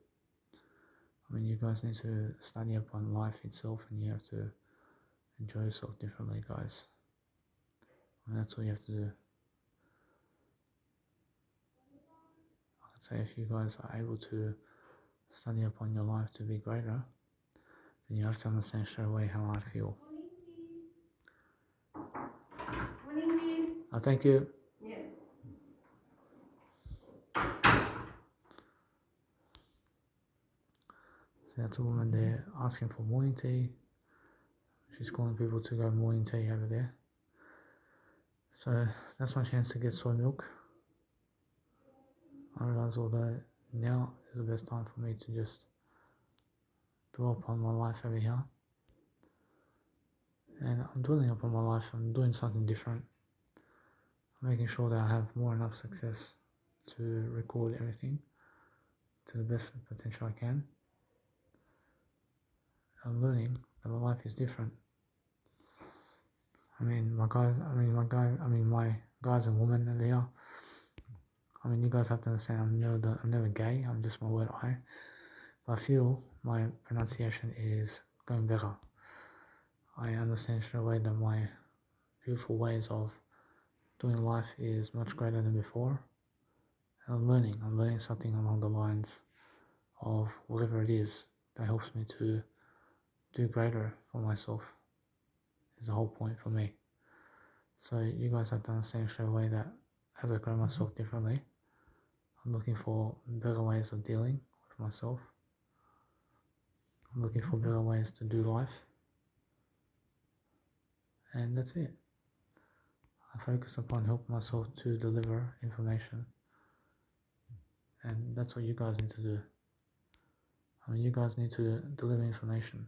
You guys need to study upon life itself, and you have to enjoy yourself differently, guys. That's all you have to do. I'd say if you guys are able to study upon your life to be greater, then you have to understand straight away how I feel. Thank you. Yeah. So that's a woman there asking for morning tea. She's calling people to go morning tea over there. So that's my chance to get soy milk. I realise although now is the best time for me to just dwell upon my life over here. And I'm dwelling upon my life, I'm doing something different. I'm making sure that I have more enough success to record everything to the best potential I can. I'm learning that my life is different. my guys and women over here. You guys have to understand I'm never gay, I'm just my word I. But I feel my pronunciation is going better. I understand straight away that my beautiful ways of doing life is much greater than before. And I'm learning something along the lines of whatever it is that helps me to do greater for myself is the whole point for me. So you guys have to understand straight away that as I grow myself differently, I'm looking for better ways of dealing with myself. I'm looking for better ways to do life. And that's it. I focus upon helping myself to deliver information. And that's what you guys need to do. You guys need to deliver information.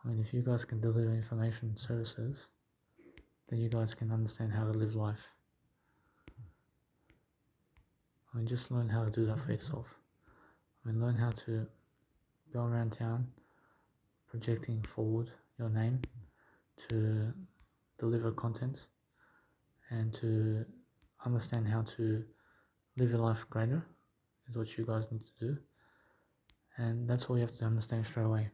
If you guys can deliver information services, then you guys can understand how to live life. Just learn how to do that for yourself. Learn how to go around town projecting forward your name to deliver content and to understand how to live your life greater is what you guys need to do. And that's all you have to understand straight away,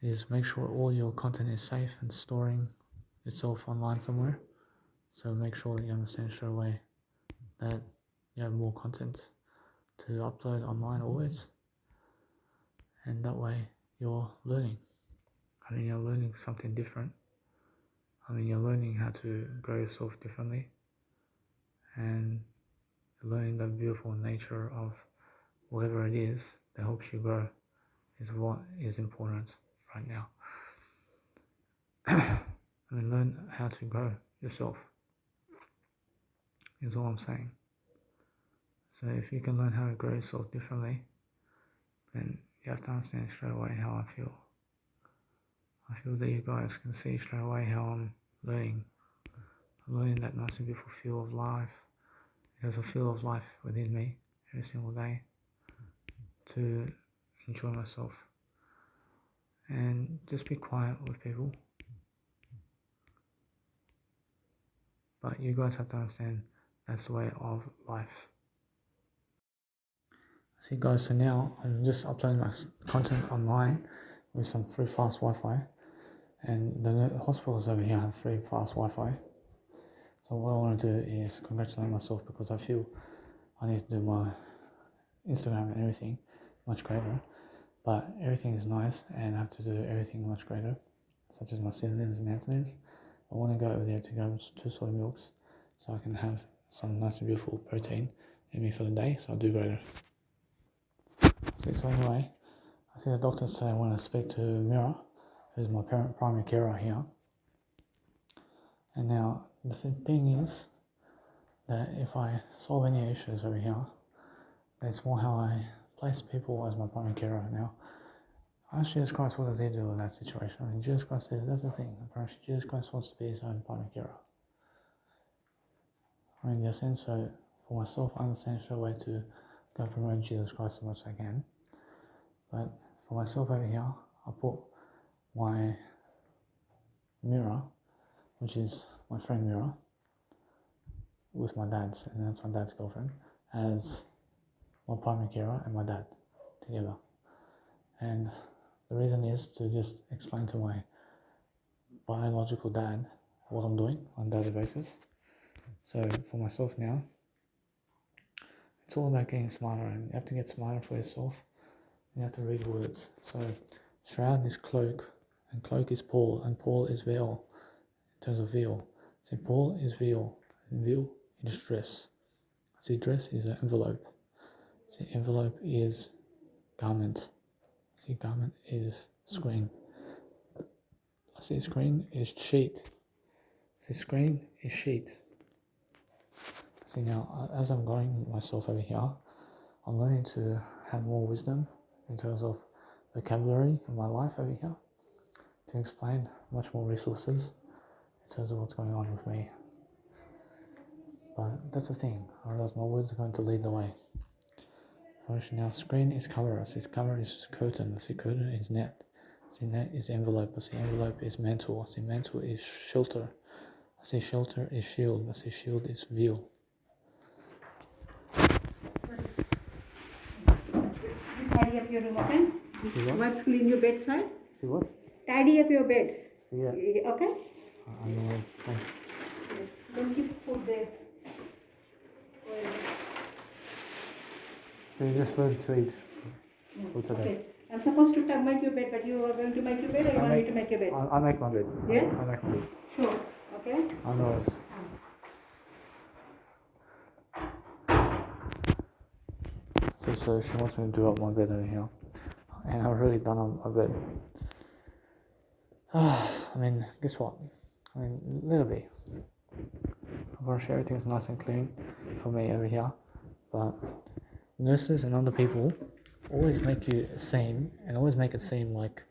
is make sure all your content is safe and storing itself online somewhere. So make sure you understand straight away that you have more content to upload online always. And that way you're learning. You're learning something different. You're learning how to grow yourself differently. And you're learning the beautiful nature of whatever it is that helps you grow is what is important right now. Learn how to grow yourself is all I'm saying. So if you can learn how to grow yourself differently, then you have to understand straight away how I feel. I feel that you guys can see straight away how I'm learning. I'm learning that nice and beautiful feel of life. There's a feel of life within me every single day to enjoy myself. And just be quiet with people. But you guys have to understand that's the way of life. See guys, so now I'm just uploading my content online with some free fast Wi-Fi. And the hospitals over here have free fast Wi-Fi. So what I want to do is congratulate myself because I feel I need to do my Instagram and everything much greater. But everything is nice and I have to do everything much greater, such as my synonyms and antonyms. I want to go over there to grab 2 soy milks so I can have some nice and beautiful protein in me for the day, so I'll do greater. So anyway, I see the doctor say I want to speak to Mira, who's my primary carer here. And now the thing is that if I solve any issues over here, it's more how I place people as my primary carer. Now, ask Jesus Christ, what does he do in that situation? Jesus Christ says, that's the thing. Apparently, Jesus Christ wants to be his own primary carer. In the sense, so for myself, I understand straight away to go promote Jesus Christ as much as I can. But for myself over here, I put my Mira, which is my friend Mira, with my dad's, and that's my dad's girlfriend, as my primary carer and my dad together. And the reason is to just explain to my biological dad what I'm doing on a daily basis. So for myself now, it's all about getting smarter, and you have to get smarter for yourself. You have to read words. So shroud is cloak, and cloak is Paul, and Paul is veil, in terms of veil. So Paul is veil, and veil is dress. See, dress is an envelope. See, envelope is garment. See, garment is screen. See, screen is sheet. See, screen is sheet. See, now, as I'm growing myself over here, I'm learning to have more wisdom in terms of vocabulary in my life over here to explain much more resources in terms of what's going on with me. But that's the thing, I realize my words are going to lead the way. First, now, screen is cover. See, cover is curtain. See, curtain is net. See, net is envelope. I see envelope is mantle. I see mantle is shelter. I see shelter is shield. I see shield is veil. Tidy up your room, okay? See what? What's clean your bedside? See what? Tidy up your bed. See yeah. Okay? I know. Thanks. Don't keep food there. So you just food to eat for today. Okay. I'm supposed to make your bed, but you are going to make your bed, or you want me to make your bed? I make my bed. Yeah? I make my bed. Sure. Okay? I know it. So she wants me to do up my bed over here. And I've already done up my bed. I mean, guess what? I mean, little bit. I'm gonna sure everything's nice and clean for me over here. But nurses and other people always make you seem and always make it seem like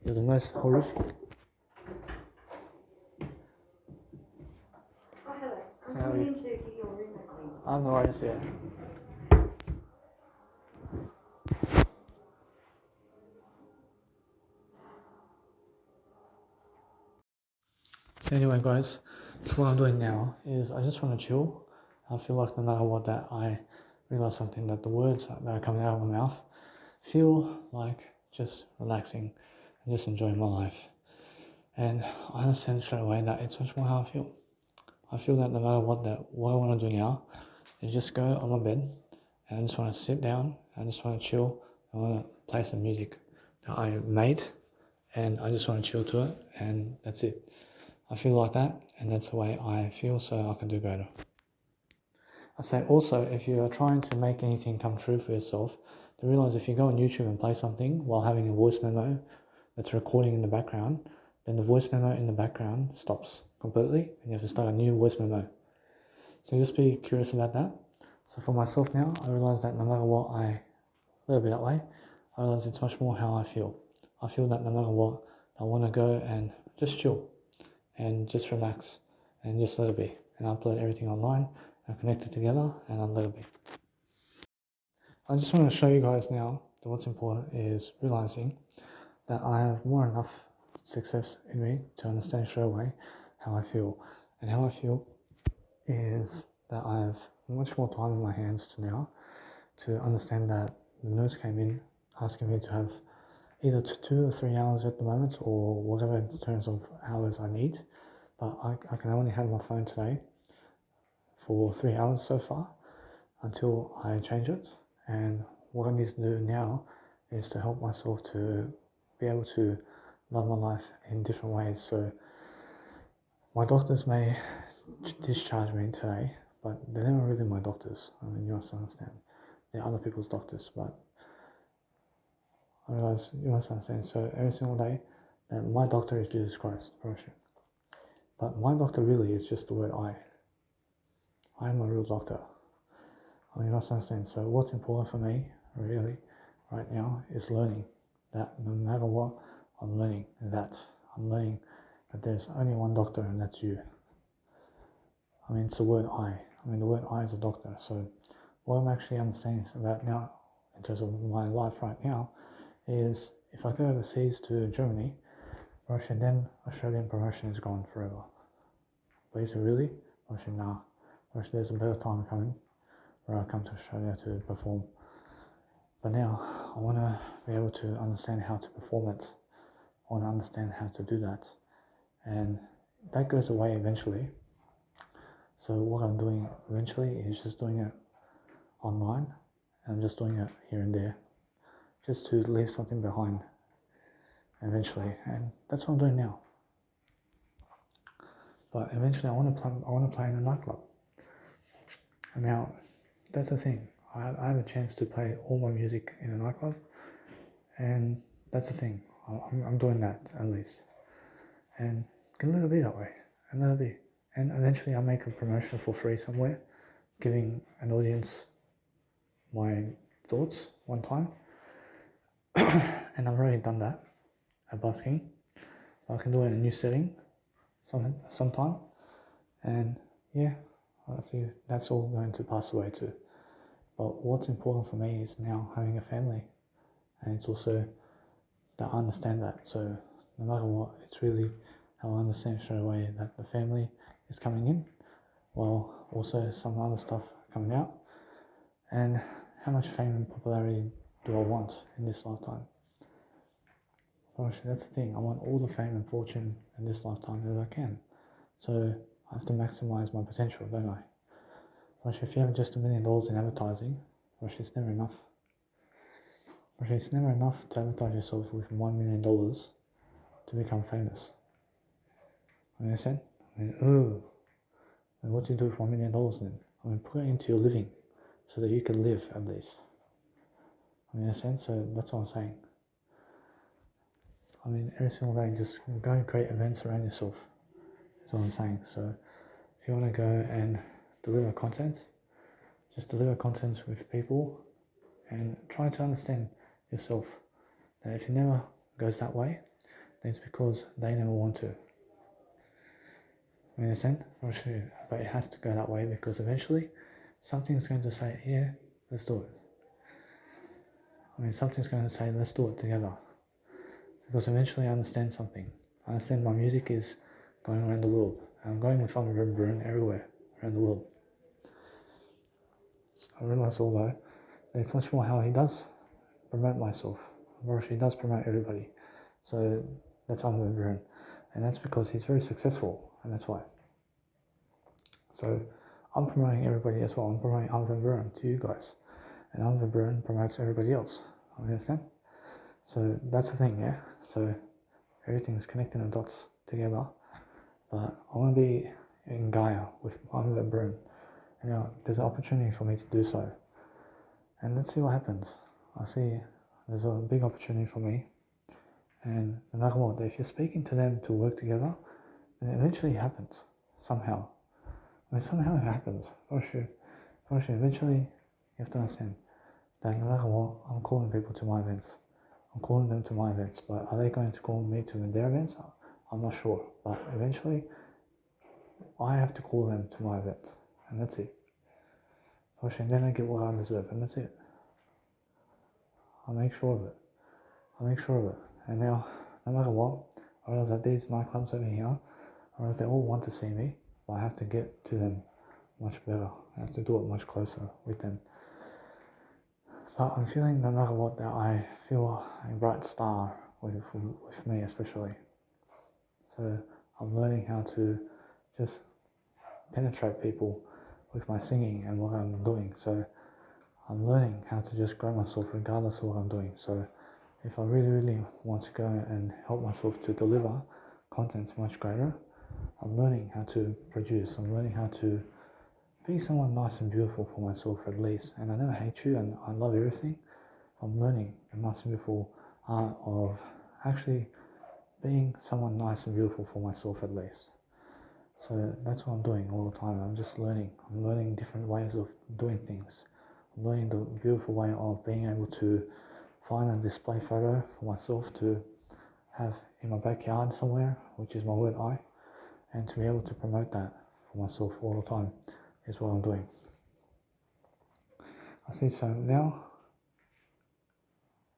you're the most horrific. Oh, hello. I'm So how are coming you? in to give your room a clean. I'm the worries, yeah. So anyway, guys, so what I'm doing now is I just want to chill. I feel like no matter what that I realize something that the words that are coming out of my mouth feel like just relaxing and just enjoying my life. And I understand straight away that it's much more how I feel. I feel that no matter what I want to do now is just go on my bed and I just want to sit down and I just want to chill. I want to play some music that I made and I just want to chill to it and that's it. I feel like that and that's the way I feel so I can do better. I say also, if you are trying to make anything come true for yourself, to realize if you go on YouTube and play something while having a voice memo that's recording in the background, then the voice memo in the background stops completely and you have to start a new voice memo. So just be curious about that. So for myself now, I realize that no matter what I live that way, I realize it's much more how I feel. I feel that no matter what, I want to go and just chill and just relax and just let it be and upload everything online and connect it together and I'll let it be. I just want to show you guys now that what's important is realizing that I have more than enough success in me to understand straight away how I feel. And how I feel is that I have much more time in my hands to now to understand that the nurse came in asking me to have either 2 or 3 hours at the moment or whatever in terms of hours I need. But I can only have my phone today for 3 hours so far until I change it. And what I need to do now is to help myself to be able to love my life in different ways. So my doctors may discharge me today, but they're never really my doctors. I mean, you must understand. They're other people's doctors, but I realize you must understand. So every single day, that my doctor is Jesus Christ, but my doctor really is just the word I. I am a real doctor. I mean, you must understand. So what's important for me, really, right now, is learning that no matter what, I'm learning that. I'm learning that there's only one doctor and that's you. I mean, it's the word I. I mean, the word I is a doctor. So what I'm actually understanding about now, in terms of my life right now, is if I go overseas to Germany, Russia, then Australian promotion is gone forever. But is it really? Russia, nah. Russia, there's a better time coming where I come to Australia to perform. But now, I want to be able to understand how to perform it. I want to understand how to do that. And that goes away eventually. So what I'm doing eventually is just doing it online. And I'm just doing it here and there. Just to leave something behind eventually. And that's what I'm doing now. But eventually I want to play in a nightclub. And now, that's the thing. I have a chance to play all my music in a nightclub. And that's the thing. I'm doing that at least. And can let it be that way. And let it be. And eventually I'll make a promotion for free somewhere, giving an audience my thoughts one time. And I've already done that at busking. I can do it in a new setting sometime. And yeah, I see that's all going to pass away too. But what's important for me is now having a family. And it's also that understand that. So no matter what, it's really how I understand straight away that the family is coming in, while also some other stuff coming out, and how much fame and popularity do I want in this lifetime. That's the thing, I want all the fame and fortune in this lifetime as I can. So I have to maximize my potential, don't I? If you have just $1 million in advertising, it's never enough. It's never enough to advertise yourself with $1 million to become famous. Understand? And what do you do for $1 million then? Put it into your living so that you can live at least. Understand? So that's what I'm saying. Every single day, just go and create events around yourself. That's what I'm saying. So if you want to go and deliver content, just deliver content with people and try to understand yourself. That if it never goes that way, then it's because they never want to. You understand? For sure. But it has to go that way because eventually something's going to say, yeah, let's do it. Something's going to say, let's do it together. Because eventually I understand something. I understand my music is going around the world. I'm going with Armin van Buuren everywhere around the world. So I realize although that it's much more how he does promote myself. He does promote everybody. So that's Armin van Buuren. And that's because he's very successful, and that's why. So I'm promoting everybody as well. I'm promoting Armin van Buuren to you guys. And Armin van Buuren promotes everybody else. Understand? So that's the thing, yeah? So everything's connecting the dots together. But I want to be in Gaia with Armin van Buuren. And there's an opportunity for me to do so. And let's see what happens. I see there's a big opportunity for me. And no matter what, if you're speaking to them to work together, then it eventually happens. Somehow. Somehow it happens. For sure. Eventually, you have to understand that no matter what, I'm calling people to my events. I'm calling them to my events. But are they going to call me to their events? I'm not sure. But eventually, I have to call them to my events. And that's it. And then I get what I deserve. And that's it. I'll make sure of it. And now, no matter what, I realize that these nightclubs over here, I realize they all want to see me, but I have to get to them much better. I have to do it much closer with them. So I'm feeling no matter what that I feel a bright star with me especially. So I'm learning how to just penetrate people with my singing and what I'm doing. So I'm learning how to just grow myself regardless of what I'm doing. So if I really want to go and help myself to deliver content much greater, I'm learning how to produce. I'm learning how to be someone nice and beautiful for myself at least. And I never hate you and I love everything. I'm learning a nice and beautiful art of actually being someone nice and beautiful for myself at least. So that's what I'm doing all the time. I'm just learning. I'm learning different ways of doing things. I'm learning the beautiful way of being able to find a display photo for myself to have in my backyard somewhere, which is my word eye, and to be able to promote that for myself all the time is what I'm doing. I see, so now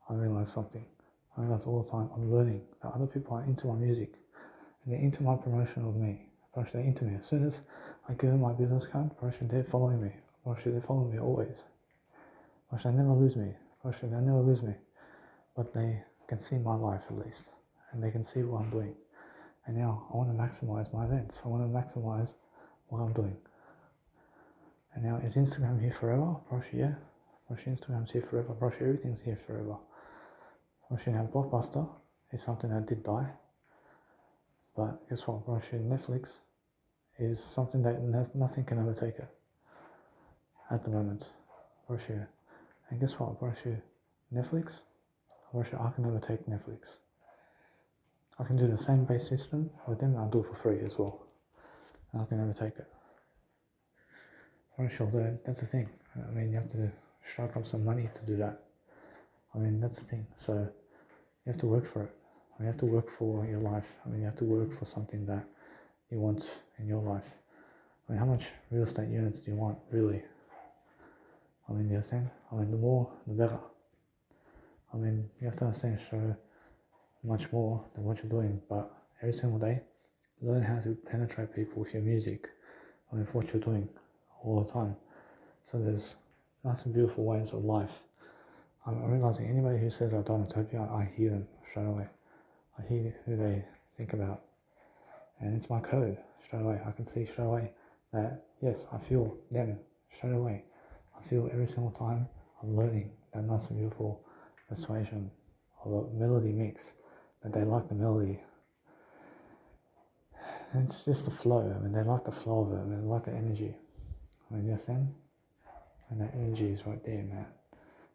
I realize something. I realize all the time I'm learning that other people are into my music and they're into my promotion of me. They're into me. As soon as I give them my business card, they're following me. They follow me always. They never lose me. They never lose me. But they can see my life at least. And they can see what I'm doing. And now I want to maximize my events. I want to maximize what I'm doing. And now is Instagram here forever? Yeah. Instagram's here forever. Everything's here forever. Now Blockbuster is something that did die. But guess what? Netflix is something that nothing can overtake it at the moment. And guess what? Netflix, I can overtake Netflix. I can do the same base system with them and I'll do it for free as well. And I can overtake it. That's the thing. You have to strike up some money to do that. That's the thing. So you have to work for it. You have to work for your life. You have to work for something that you want in your life. How much real estate units do you want, really? Do you understand? The more, the better. You have to understand, so much more than what you're doing, but every single day, learn how to penetrate people with your music and with what you're doing all the time. So there's nice and beautiful ways of life. I'm realizing anybody who says I Dinotopia, I hear them straight away. I hear who they think about. And it's my code straight away. I can see straight away that, yes, I feel them straight away. I feel every single time I'm learning that nice and beautiful persuasion of a melody mix, that they like the melody. And it's just the flow. I mean, they like the flow of it. I mean, they like the energy. I mean, yes, then, and that energy is right there, man.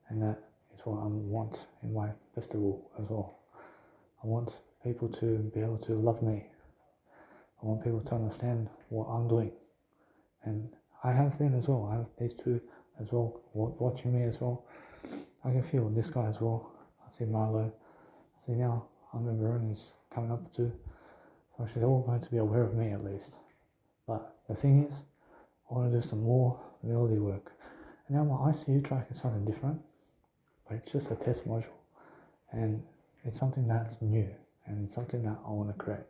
And that is what I want in my festival as well. I want people to be able to love me. I want people to understand what I'm doing. And I have them as well. I have these two as well, watching me as well. I can feel this guy as well. I see Marlo. I see now Armin Varun is coming up too. Actually, they're all going to be aware of me at least. But the thing is, I want to do some more melody work. And now my ICU track is something different, but it's just a test module. And it's something that's new, and it's something that I want to create.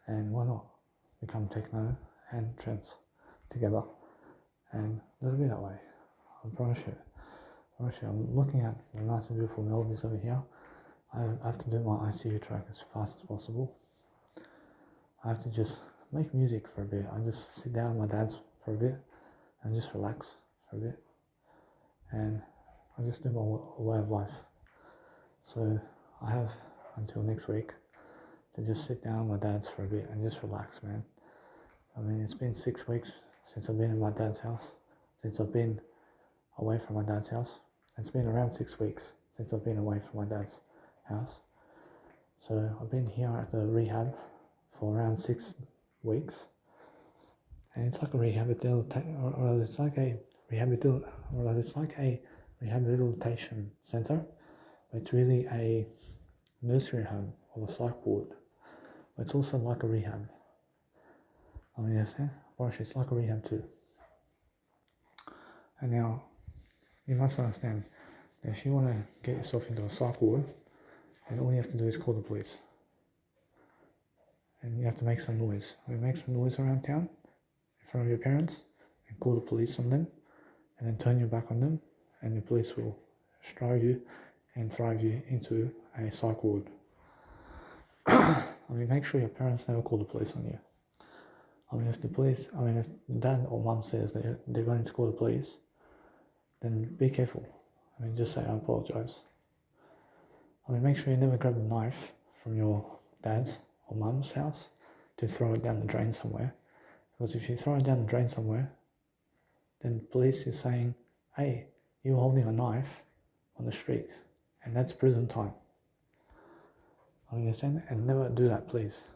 And why not become techno and trance together and let it be that way. I promise you. I'm looking at the nice and beautiful melodies over here. I have to do my ICU track as fast as possible. I have to just make music for a bit. I just sit down with my dad's for a bit and just relax for a bit. And I just do my way of life. So I have until next week to just sit down with my dad's for a bit and just relax, man. I mean, it's been 6 weeks since I've been in my dad's house, since I've been away from my dad's house. It's been around 6 weeks since I've been away from my dad's house. So I've been here at the rehab for around 6 weeks. And it's like a rehabilitation center. It's really a nursery home or a psych ward. But it's also like a rehab. I mean, yes, it's like a rehab too. And now, you must understand that if you want to get yourself into a psych ward, then all you have to do is call the police. And you have to make some noise. I mean, make some noise around town in front of your parents and call the police on them, and then turn your back on them, and the police will strive you and thrive you into a psych ward. I mean, make sure your parents never call the police on you. I mean, if dad or mum says that they're going to call the police, then be careful. I mean, just say, I apologize. I mean, make sure you never grab a knife from your dad's or mum's house to throw it down the drain somewhere. Because if you throw it down the drain somewhere, then the police is saying, hey, you're holding a knife on the street, and that's prison time. I understand? And never do that, please.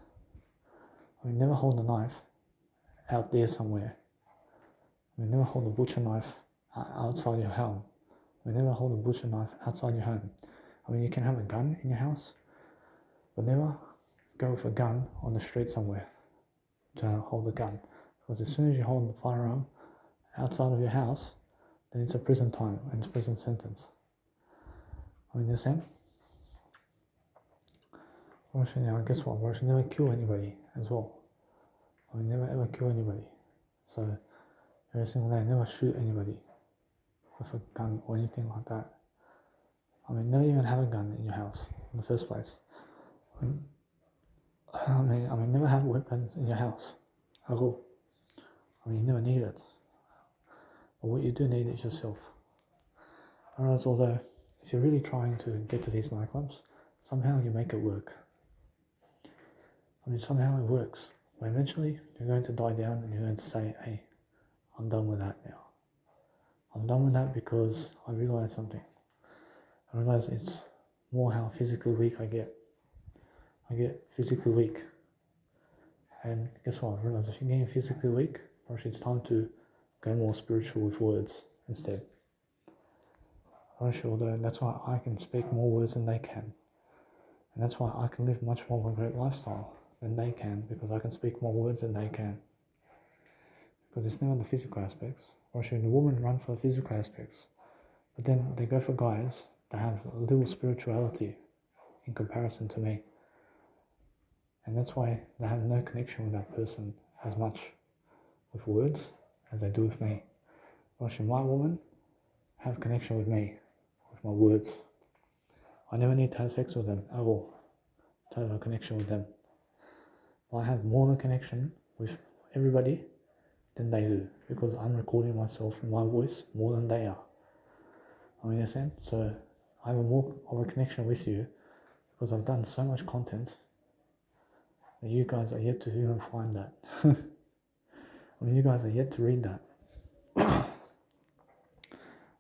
I mean, never hold a knife out there somewhere. I mean, never hold a butcher knife outside your home. I mean, never hold a butcher knife outside your home. I mean, you can have a gun in your house, but never go with a gun on the street somewhere to hold a gun. Because as soon as you hold the firearm outside of your house, then it's a prison time and it's a prison sentence. I mean, you understand? Now, guess what? We should never kill anybody as well. I mean, never ever kill anybody. So, every single day, never shoot anybody with a gun or anything like that. I mean, never even have a gun in your house in the first place. I mean, never have weapons in your house at all. I mean, you never need it. But what you do need is yourself. Whereas, although, if you're really trying to get to these nightclubs, somehow you make it work. I mean, somehow it works. But eventually, you're going to die down and you're going to say, hey, I'm done with that now. I'm done with that because I realized something. I realized it's more how physically weak I get. I get physically weak. And guess what? I realized if you're getting physically weak, actually it's time to go more spiritual with words instead. Although that's why I can speak more words than they can. And that's why I can live much more of a great lifestyle than they can, because I can speak more words than they can. Because it's never the physical aspects. Actually, the women run for the physical aspects. But then they go for guys that have a little spirituality in comparison to me. And that's why they have no connection with that person as much with words as they do with me. Watching my woman have connection with me, with my words. I never need to have sex with them at all to have a connection with them. I have more of a connection with everybody than they do, because I'm recording myself in my voice more than they are. I understand? So I have more of a connection with you because I've done so much content that you guys are yet to even find that. You guys are yet to read that. I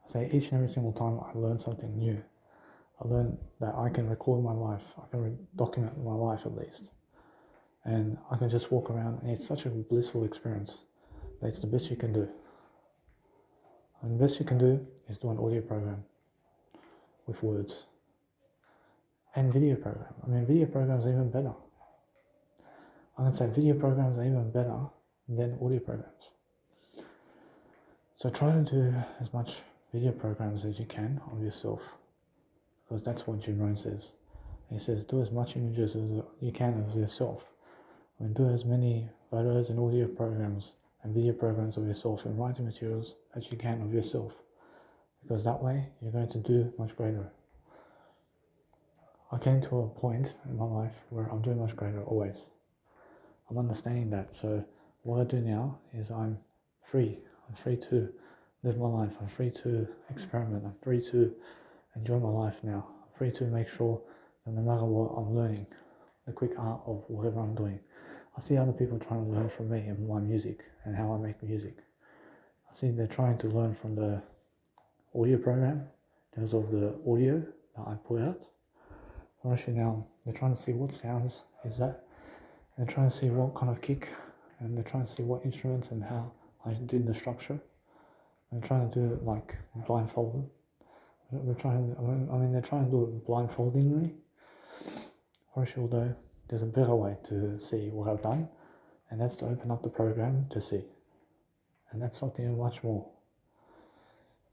say each and every single time I learn something new. I learn that I can record my life. I can document my life at least. And I can just walk around, and it's such a blissful experience that it's the best you can do. And the best you can do is do an audio program with words. And video program. Video programs are even better. I can say video programs are even better than audio programs. So try to do as much video programs as you can of yourself, because that's what Jim Rohn says. He says do as much images as you can of yourself. Do as many photos and audio programs and video programs of yourself and writing materials as you can of yourself, because that way you're going to do much greater. I came to a point in my life where I'm doing much greater always. I'm understanding that. So what I do now is I'm free. I'm free to live my life. I'm free to experiment. I'm free to enjoy my life now. I'm free to make sure that no matter what I'm learning, the quick art of whatever I'm doing, I see other people trying to learn from me and my music and how I make music. I see they're trying to learn from the audio program in terms of the audio that I put out. Actually now they're trying to see what sounds is that. They're trying to see what kind of kick, and they're trying to see what instruments and how I do the structure. They're trying to do it like blindfolded. They're trying to do it blindfoldingly. Actually, although there's a better way to see what I've done, and that's to open up the program to see. And that's something much more.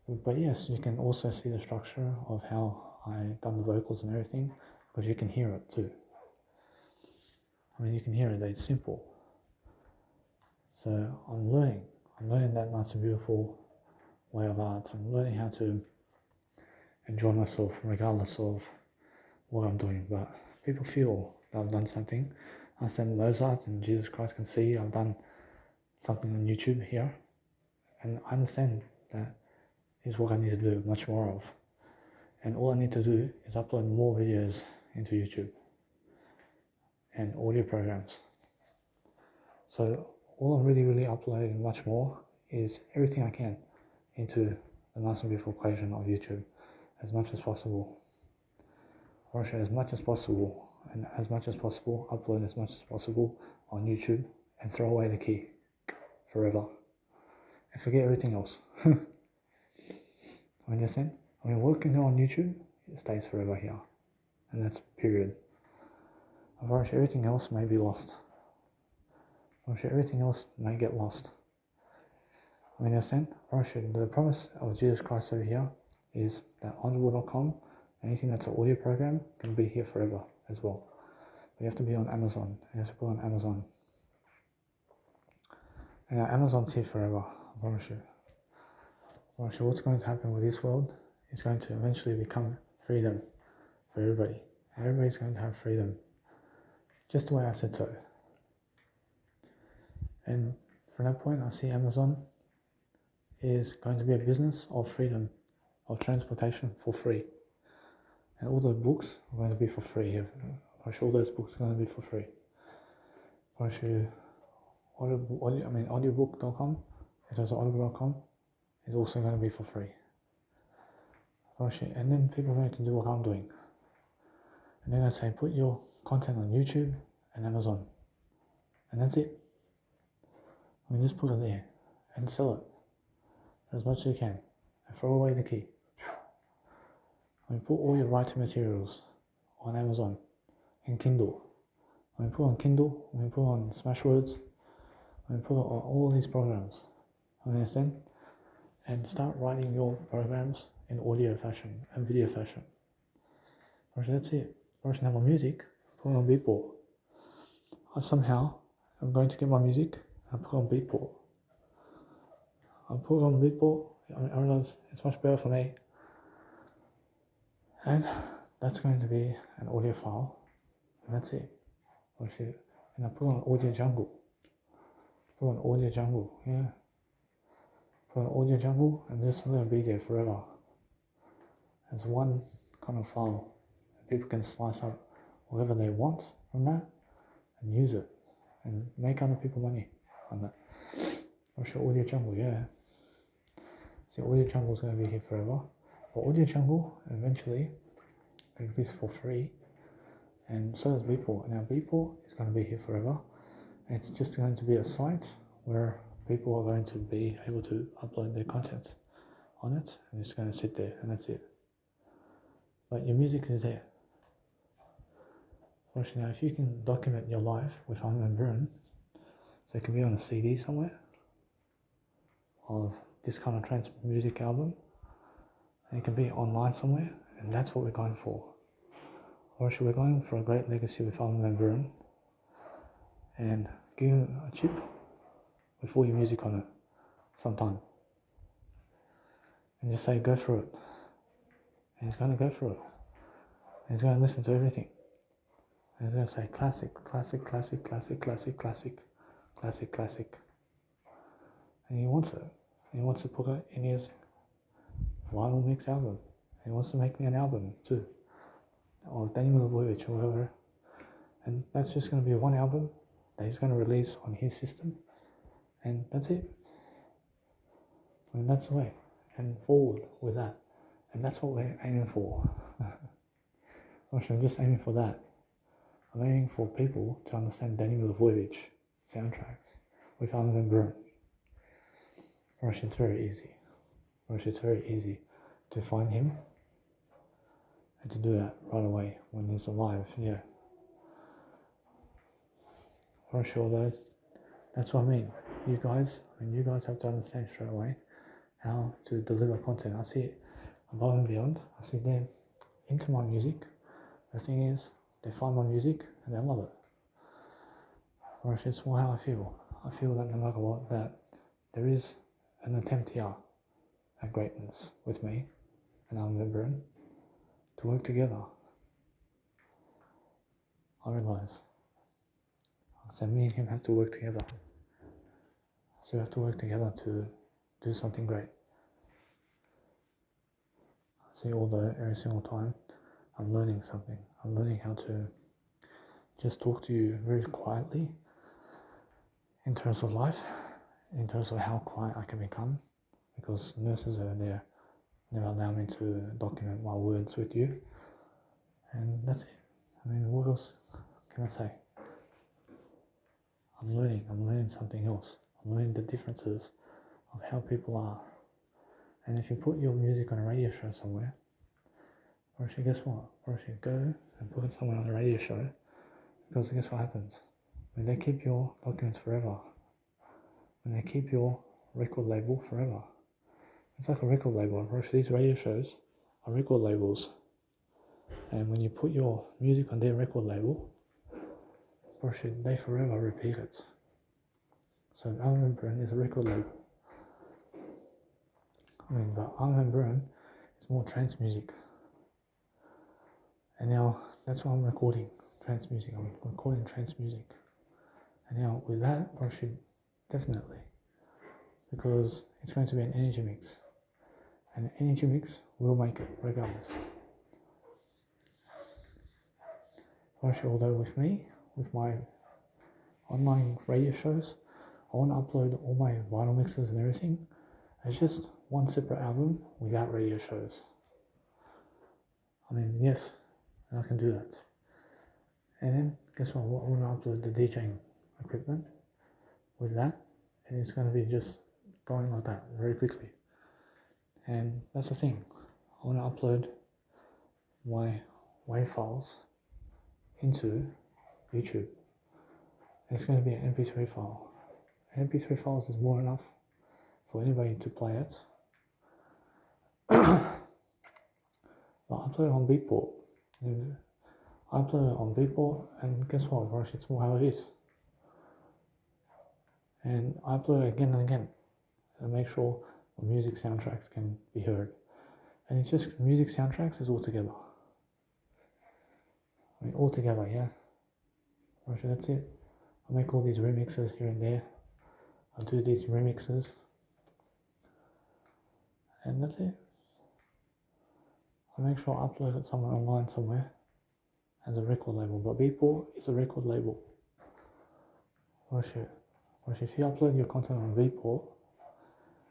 But yes, you can also see the structure of how I've done the vocals and everything, because you can hear it too. You can hear it, that it's simple. So I'm learning that nice and beautiful way of art. I'm learning how to enjoy myself regardless of what I'm doing. But people feel that I've done something. I understand Mozart and Jesus Christ can see I've done something on YouTube here. And I understand that is what I need to do much more of. And all I need to do is upload more videos into YouTube and audio programs. So all I'm really uploading much more is everything I can into the nice and beautiful equation of YouTube as much as possible. Or share as much as possible, and as much as possible, upload as much as possible on YouTube and throw away the key forever. And forget everything else. Understand? What can do on YouTube, it stays forever here. And that's period. Otherwise, everything else may be lost. Everything else may get lost. Understand? The promise of Jesus Christ over here is that Audible.com, anything that's an audio program, can be here forever as well. But you have to be on Amazon. You have to put on Amazon. And Amazon's here forever, I promise you. What's going to happen with this world is going to eventually become freedom for everybody. Everybody's going to have freedom. Just the way I said so. And from that point, I see Amazon is going to be a business of freedom, of transportation for free. And all the books are going to be for free. All those books are going to be for free. Audiobook.com, it has audible.com, is also going to be for free. And then people are going to do what I'm doing. And they're going to say, put your content on YouTube and Amazon. And that's it. Just put it there and sell it as much as you can. And throw away the key. Put all your writing materials on Amazon and Kindle. Put on Kindle, put on Smashwords, put on all these programs. Understand? And start writing your programs in audio fashion and video fashion. That's it. First, now my music, put it on Beatport. I'm going to get my music and put it on Beatport. I'll put it on Beatport. I realize it's much better for me. And that's going to be an audio file. And that's it. And I put it on Audio Jungle. Put it on Audio Jungle, yeah. Put it on Audio Jungle and just let it be there forever. As one kind of file. People can slice up whatever they want from that and use it and make other people money on that. I'll show Audio Jungle, yeah. See, Audio Jungle is going to be here forever. But Audio Jungle eventually exists for free, and so does Beatport. Now Beatport is going to be here forever. And it's just going to be a site where people are going to be able to upload their content on it, and it's going to sit there, and that's it. But your music is there. Now, if you can document your life with Armin van Buuren, so it can be on a CD somewhere of this kind of trance music album, and it can be online somewhere, and that's what we're going for. Or should we going for a great legacy with Armin van Buuren and give him a chip with all your music on it sometime, and just say go for it, and he's going to go for it, and he's going to listen to everything. And he's going to say classic, classic, classic, classic, classic, classic, classic, classic. And he wants it. He wants to put it in his vinyl mix album. He wants to make me an album too. Or Danny Milivojevic or whatever. And that's just going to be one album that he's going to release on his system. And that's it. I mean, that's the way. And forward with that. And that's what we're aiming for. Actually, I'm just aiming for that. I'm aiming for people to understand Danny Milivojevic soundtracks with Armin van Buuren. First, it's very easy. It's very easy to find him and to do that right away when he's alive, yeah. For sure though, that's what I mean. You guys have to understand straight away how to deliver content. I see it above and beyond. I see them into my music. The thing is, they find my music and they love it. Or it's just how I feel. I feel that no matter what, that there is an attempt here at greatness with me and Armin van Buuren to work together. I realise. So me and him have to work together. So we have to work together to do something great. See, although every single time I'm learning something. I'm learning how to just talk to you very quietly in terms of life, in terms of how quiet I can become, because nurses are there, never allow me to document my words with you, and that's it. I mean, what else can I say? I'm learning something else. I'm learning the differences of how people are. And if you put your music on a radio show somewhere, first you guess what? First you go and put it somewhere on a radio show, because guess what happens? When they keep your documents forever, when they keep your record label forever, it's like a record label. First, these radio shows are record labels, and when you put your music on their record label, first they forever repeat it. So Armin van Buuren is a record label. I mean, but Armin van Buuren is more trance music. And now, that's why I'm recording trance music. I'm recording trance music. And now, with that, I should definitely, because it's going to be an energy mix. And an energy mix will make it, regardless. Although with me, with my online radio shows, I want to upload all my vinyl mixes and everything as just one separate album without radio shows. I mean, yes, I can do that. And then, guess what? I want to upload the DJing equipment with that, and it's going to be just going like that very quickly. And that's the thing. I want to upload my WAV files into YouTube. And it's going to be an MP3 file. MP3 files is more enough for anybody to play it. But I upload it on Beatport. And I upload it on Beatport, and guess what, bro? It's more how it is. And I upload it again and again, and make sure the music soundtracks can be heard. And it's just music soundtracks is all together. I mean, all together, yeah. That's it. I make all these remixes here and there. I do these remixes. And that's it. I make sure I upload it somewhere online somewhere as a record label. But Beatport is a record label. If you upload your content on Beatport,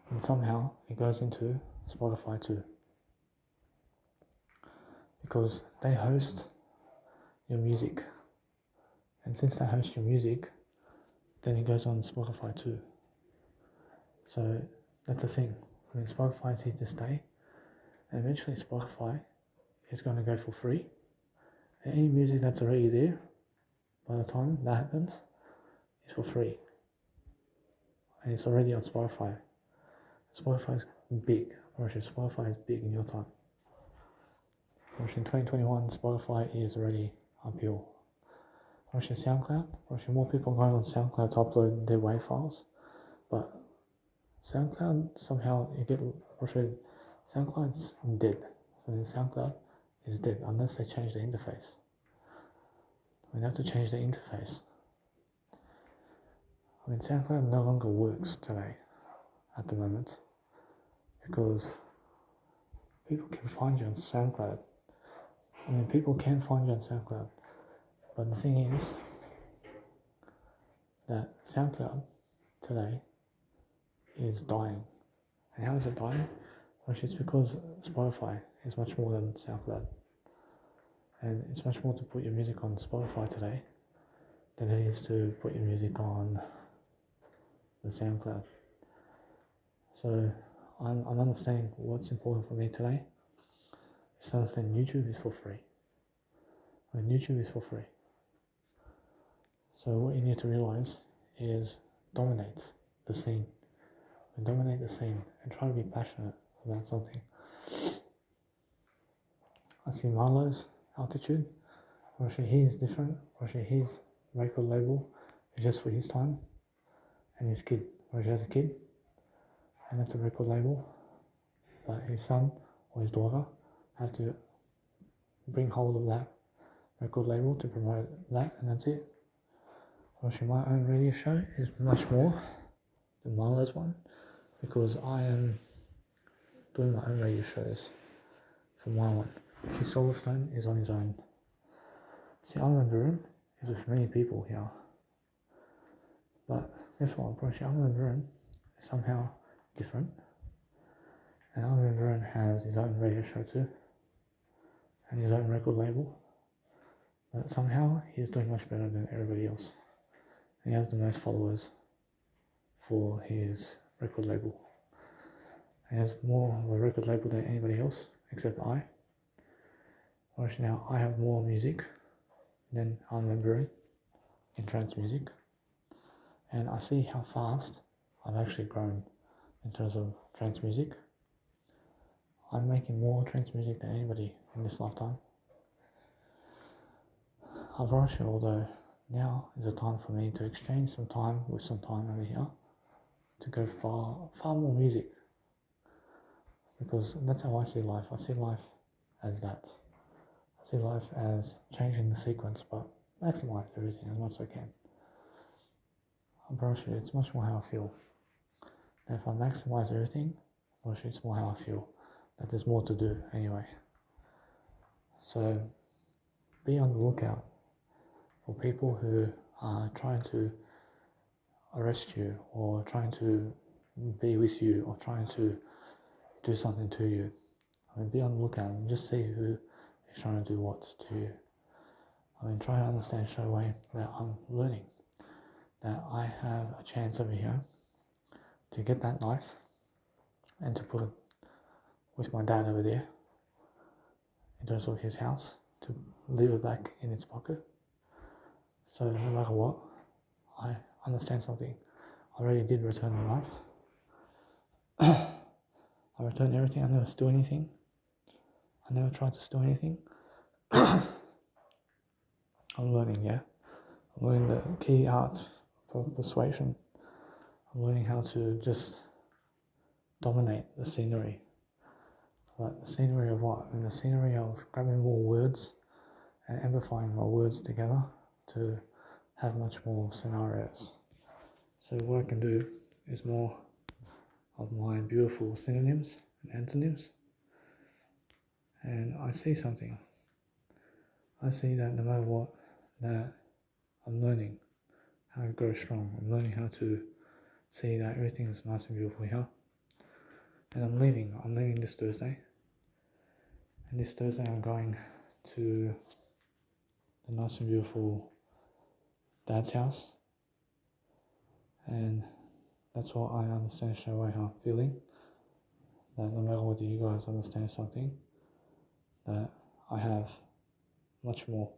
and somehow it goes into Spotify too. Because they host your music. And since they host your music, then it goes on Spotify too. So that's the thing. I mean, Spotify is here to stay. And eventually Spotify is going to go for free. And any music that's already there, by the time that happens, is for free. And it's already on Spotify. Spotify is big. Spotify is big in your time. In 2021, Spotify is already uphill. SoundCloud, more people going on SoundCloud to upload their WAV files. But SoundCloud, somehow, SoundCloud's dead. So SoundCloud is dead unless they change the interface. We have to change the interface. I mean, SoundCloud no longer works today, at the moment, because people can find you on SoundCloud. I mean, people can find you on SoundCloud, but the thing is that SoundCloud today is dying. And how is it dying? Well, it's because Spotify is much more than SoundCloud. And it's much more to put your music on Spotify today than it is to put your music on the SoundCloud. So I'm understanding what's important for me today is to understand YouTube is for free. I mean, YouTube is for free. So what you need to realize is dominate the scene. And dominate the scene and try to be passionate about something. I see Marlo's Altitude. He is different. His record label is just for his time and his kid. He has a kid and that's a record label. But his son or his daughter have to bring hold of that record label to promote that, and that's it. My own radio show is much more than Marlo's one, because I am doing my own radio shows for my one. See, Solarstone is on his own. See, Armin Varun is with many people here. But guess what? Armin Varun is somehow different. And Armin Varun has his own radio show too. And his own record label. But somehow he's doing much better than everybody else. And he has the most followers for his record label. He has more of a record label than anybody else, except I. Now I have more music than Armin Varun in trance music. And I see how fast I've actually grown in terms of trance music. I'm making more trance music than anybody in this lifetime. Although now is a time for me to exchange some time with some time over here to go far more music. Because that's how I see life. I see life as that. I see life as changing the sequence, but maximize everything as much as I can. It's much more how I feel. And if I maximize everything, it's more how I feel. That there's more to do anyway. So be on the lookout for people who are trying to arrest you, or trying to be with you, or trying to do something to you. I mean, be on the lookout and just see who is trying to do what to you. I mean, try to understand straight away that I'm learning, that I have a chance over here to get that knife and to put it with my dad over there in terms of his house, to leave it back in its pocket. So no matter what, I understand something. I already did return the knife. I returned everything. I never stole anything. I never tried to steal anything. I'm learning, yeah? I'm learning the key art of persuasion. I'm learning how to just dominate the scenery. Like the scenery of what? And the scenery of grabbing more words and amplifying my words together to have much more scenarios. So what I can do is more of my beautiful synonyms and antonyms. And I see something. I see that no matter what, that I'm learning how to grow strong. I'm learning how to see that everything is nice and beautiful here. And I'm leaving this Thursday. And this Thursday I'm going to the nice and beautiful dad's house. And that's what I understand straight away how I'm feeling. That no matter whether you guys understand something, that I have much more.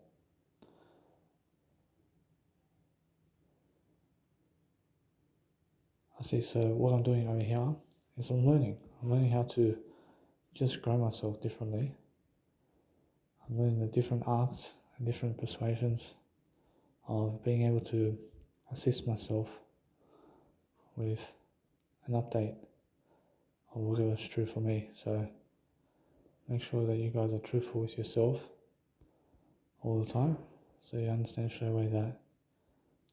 I see, so what I'm doing over here is I'm learning. I'm learning how to just grow myself differently. I'm learning the different arts and different persuasions of being able to assist myself with an update of whatever's true for me. So make sure that you guys are truthful with yourself all the time, so you understand straight away that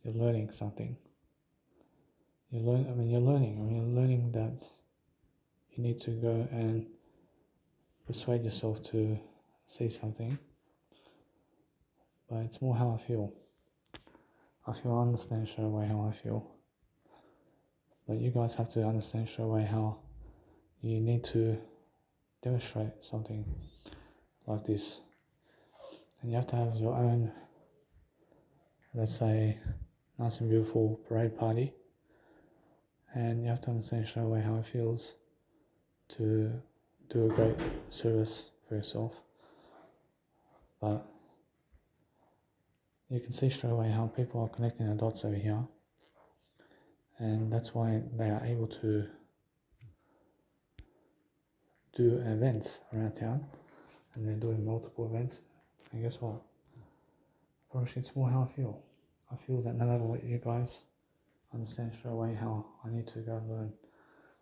you're learning something. You're learning that you need to go and persuade yourself to see something. But it's more how I feel. I understand straight away how I feel. But you guys have to understand straight away how you need to demonstrate something like this. And you have to have your own, let's say, nice and beautiful parade party. And you have to understand straight away how it feels to do a great service for yourself. But you can see straight away how people are connecting the dots over here. And that's why they are able to do events around town. And they're doing multiple events. And guess what? Probably it's more how I feel. I feel that no matter what, you guys understand straight away how I need to go and learn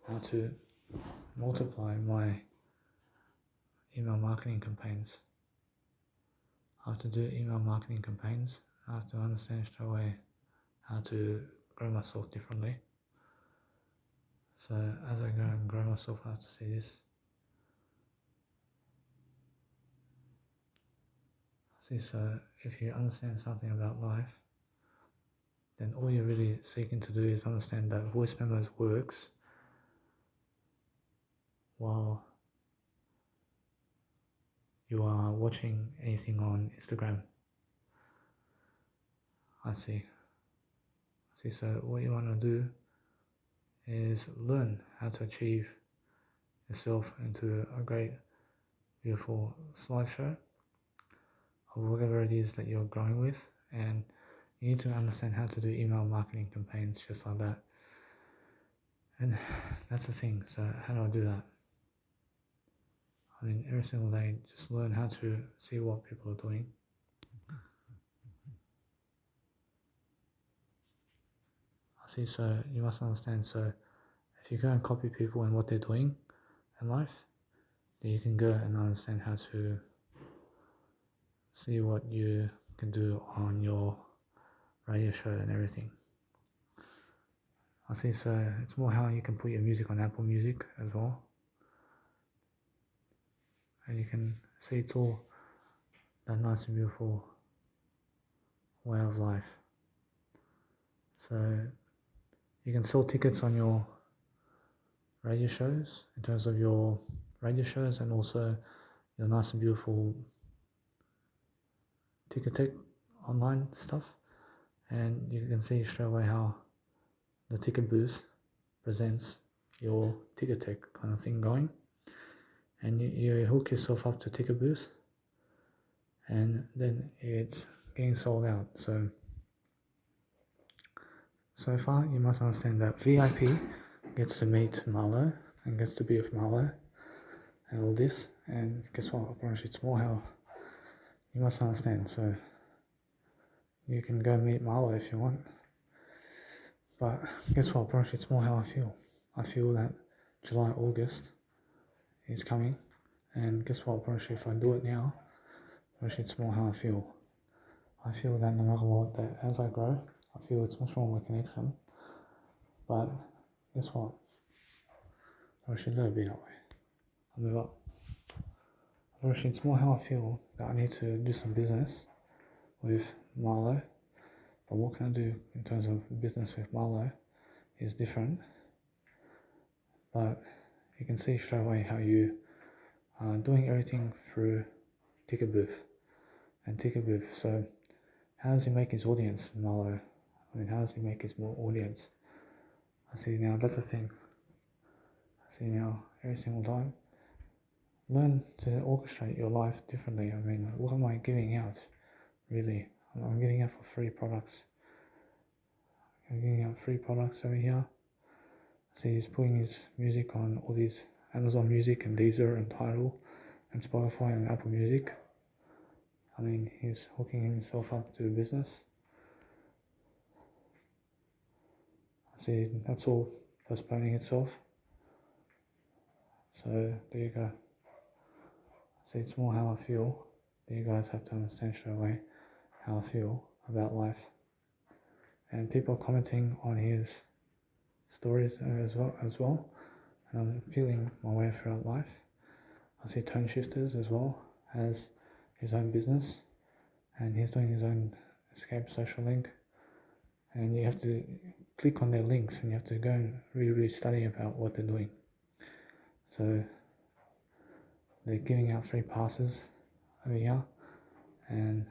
how to multiply my email marketing campaigns. I have to do email marketing campaigns. I have to understand straight away how to grow myself differently. So as I go and grow myself, I have to see this. See, so if you understand something about life, then all you're really seeking to do is understand that voice memos works while you are watching anything on Instagram. I see, so what you want to do is learn how to achieve yourself into a great, beautiful slideshow of whatever it is that you're growing with, and you need to understand how to do email marketing campaigns just like that. And that's the thing. So how do I do that? I mean, every single day, just learn how to see what people are doing. I see, so you must understand. So if you go and copy people and what they're doing in life, then you can go and understand how to see what you can do on your radio show and everything. I see, so it's more how you can put your music on Apple Music as well. And you can see it's all that nice and beautiful way of life. So you can sell tickets on your radio shows, in terms of your radio shows, and also your nice and beautiful Ticketek online stuff. And you can see straight away how the ticket booth presents your Ticketek kind of thing going. And you hook yourself up to ticket booth, and then it's getting sold out. So far you must understand that VIP gets to meet Marlo and gets to be with Marlo and all this, and guess what? I promise you it's more how you must understand. So you can go meet Marlo if you want. But guess what, bro? It's more how I feel. I feel that July, August is coming. And guess what, bro? If I do it now, bro, it's more how I feel. I feel that no matter what, that as I grow, I feel it's much more of a connection. But guess what? Bro, let it be that way. I'll move up. Bro, it's more how I feel that I need to do some business with Marlo. But what can I do in terms of business with Marlo is different. But you can see straight away how you are doing everything through Ticket Booth. And Ticket Booth, so how does he make his audience, Marlo? I mean, how does he make his more audience? I see now, that's the thing. I see now, every single time. Learn to orchestrate your life differently. I mean, what am I giving out, really? I'm giving out for free products. I'm giving out free products over here. See, he's putting his music on all these Amazon Music and Deezer and Tidal and Spotify and Apple Music. I mean, he's hooking himself up to business. See, that's all postponing itself. So, there you go. See, it's more how I feel. You guys have to understand straight away how I feel about life. And people are commenting on his stories as well. And I'm feeling my way throughout life. I see Tone Shifters as well, has his own business, and he's doing his own Escape Social Link. And you have to click on their links and you have to go and really study about what they're doing. So they're giving out free passes over here, and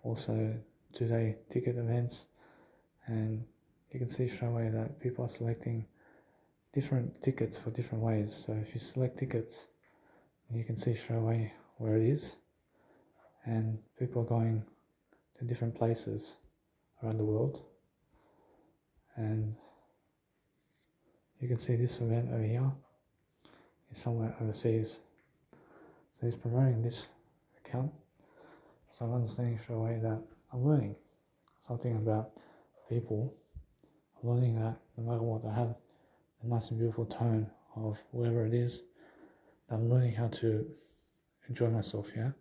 also 2-day ticket events, and you can see straight away that people are selecting different tickets for different ways. So if you select tickets, you can see straight away where it is, and people are going to different places around the world. And you can see this event over here is somewhere overseas. So he's promoting this account. So I'm understanding straight away that I'm learning something about people. I'm learning that no matter what, I have a nice and beautiful tone of whatever it is. I'm learning how to enjoy myself, yeah?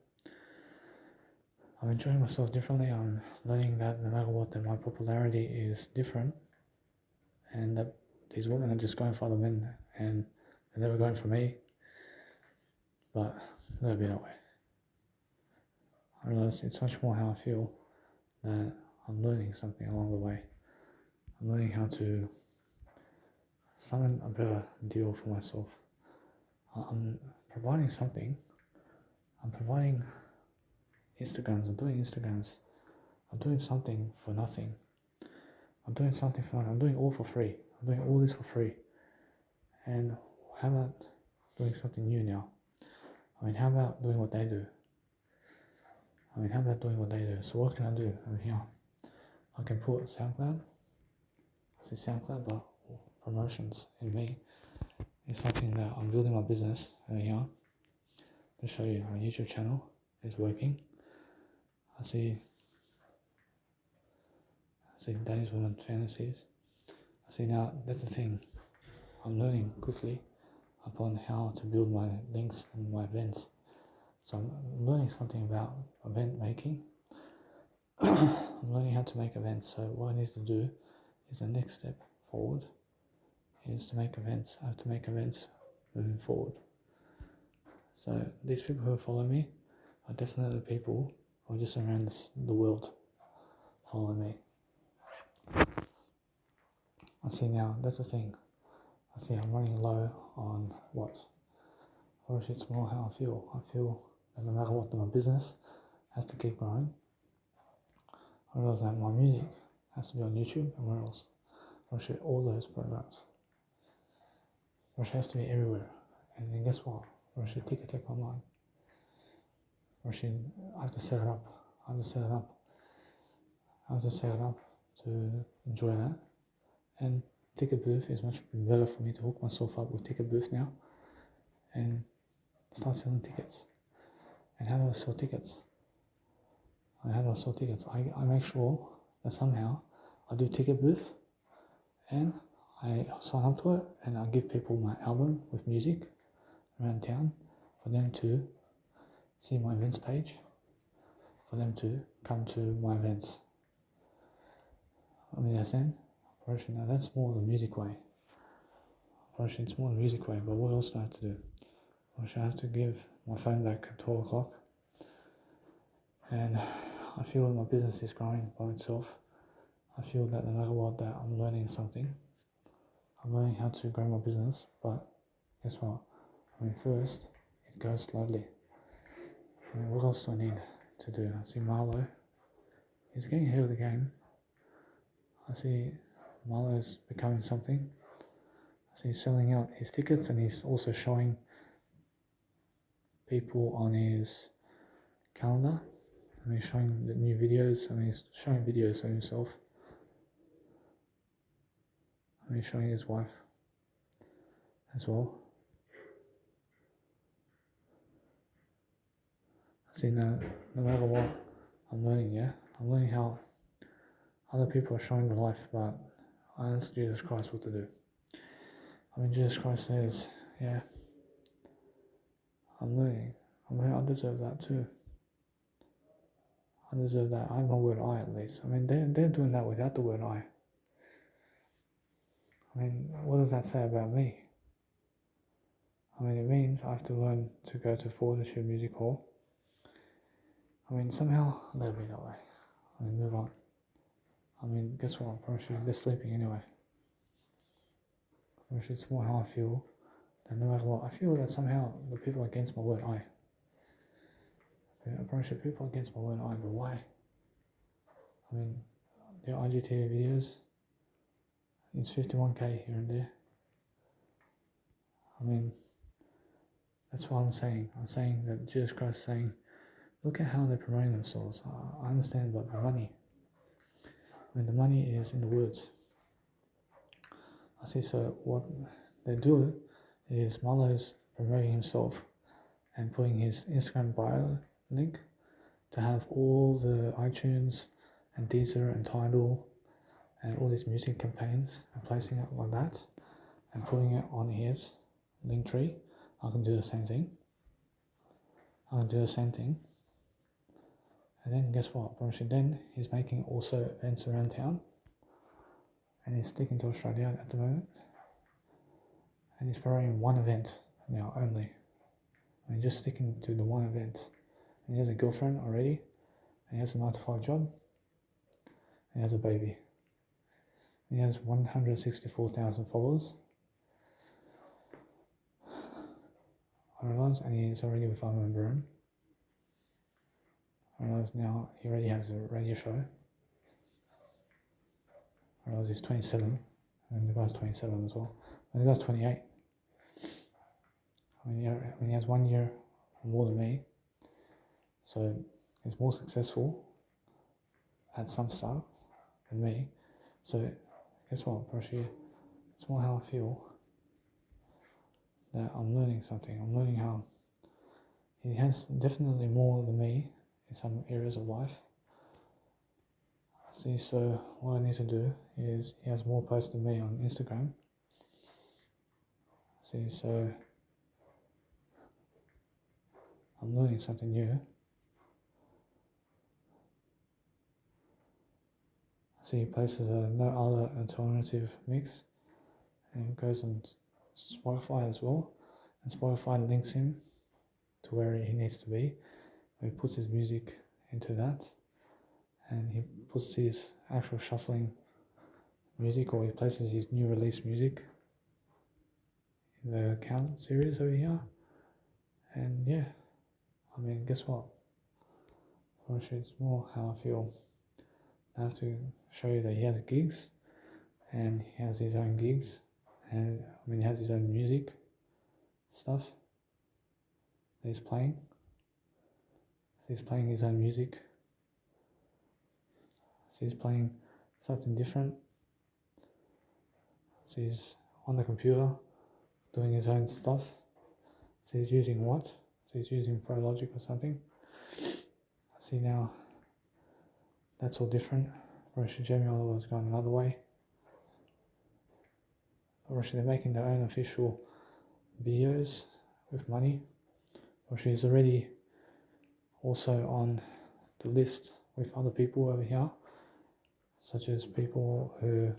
I'm enjoying myself differently. I'm learning that no matter what, that my popularity is different, and that these women are just going for other men and they're never going for me. But let it be that way. I realize it's much more how I feel that I'm learning something along the way. I'm learning how to summon a better deal for myself. I'm providing something. I'm providing Instagrams. I'm doing Instagrams. I'm doing something for nothing. I'm doing something for nothing. I'm doing all for free. I'm doing all this for free. And how about doing something new now? I mean, how about doing what they do? I mean, how about doing what they do? So what can I do over here? I can put SoundCloud. I see SoundCloud, but promotions in me is something that I'm building my business over here. To show you my YouTube channel is working. I see Dave's Women Fantasies. I see now, that's the thing. I'm learning quickly upon how to build my links and my events. So I'm learning something about event making. I'm learning how to make events. So what I need to do is the next step forward is to make events. I have to make events moving forward. So these people who follow me are definitely people who are just around the world following me. I see now, that's the thing. I see I'm running low on what? Or it's more how I feel. I feel that no matter what, my business has to keep growing. I realize that my music has to be on YouTube and where else? I shoot all those programs. Rush has to be everywhere. And then guess what? Rush Ticket Tech Online. Rush, I have to set it up. I have to set it up to enjoy that. And Ticket Booth is much better for me to hook myself up with Ticket Booth now and start selling tickets. And how do I sell tickets? how do I sell tickets? I make sure that somehow I do ticket booth and I sign up to it and I give people my album with music around town for them to see my events page, for them to come to my events. I mean, that's it. Now that's more the music way. It's more the music way, but what else do I have to do? I have to give my phone back at 12 o'clock. And I feel that my business is growing by itself. I feel that no matter what, that I'm learning something. I'm learning how to grow my business, but guess what? I mean, first, it goes slowly. I mean, what else do I need to do? I see Marlo. He's getting ahead of the game. I see Marlo's becoming something. I see he's selling out his tickets and he's also showing people on his calendar. And he's showing the new videos. I mean, he's showing videos of himself. And he's showing his wife as well. I see no matter what, I'm learning, yeah? I'm learning how other people are showing the life, but I ask Jesus Christ what to do. I mean, Jesus Christ says, yeah, I'm learning. I deserve that too. I deserve that. I have my word I at least. I mean, they're doing that without the word I. I mean, what does that say about me? I mean, it means I have to learn to go to Fortitude Music Hall. I mean, somehow let it be that way. I mean, move on. I mean, guess what? I promise you, they're sleeping anyway. I promise you, it's more how I feel. That no matter what, I feel that somehow the people against my word I. I promise you, people against my word I, but why? I mean, their IGTV videos, it's 51k here and there. I mean, that's what I'm saying. I'm saying that Jesus Christ is saying, look at how they're promoting themselves. I understand about the money. I mean, the money is in the words. I see, so what they do is Marlo's promoting himself and putting his Instagram bio link to have all the iTunes and Deezer and Tidal and all these music campaigns and placing it like that and putting it on his link tree. I can do the same thing. And then guess what? Then he's making also events around town. And he's sticking to Australia at the moment. And he's promoting one event now only. I mean, just sticking to the one event. And he has a girlfriend already. And he has a 9-to-5 job. And he has a baby. And he has 164,000 followers. I realise, and he's already with Armin Broom. I realise now he already has a radio show. I realise he's 27, and the guy's 27 as well. And the guy's 28. I mean, he has 1 year more than me, so he's more successful at some stuff than me. So guess what, Percy? It's more how I feel that I'm learning something. I'm learning how he has definitely more than me in some areas of life. See, so what I need to do is he has more posts than me on Instagram. See, so I'm learning something new. See, he places a no other alternative mix and goes on Spotify as well. And Spotify links him to where he needs to be. He puts his music into that. And he puts his actual shuffling music, or he places his new release music in the account series over here. And yeah, I mean, guess what? It's more how I feel. I have to show you that he has gigs, and he has his own gigs, and I mean, he has his own music stuff that he's playing. He's playing his own music. So he's playing something different. So he's on the computer doing his own stuff. So he's using what? So he's using ProLogic or something. I see now that's all different. Roshi Jamie was going another way. Roshi, they're making their own official videos with money. Roshi is already also on the list with other people over here, such as people who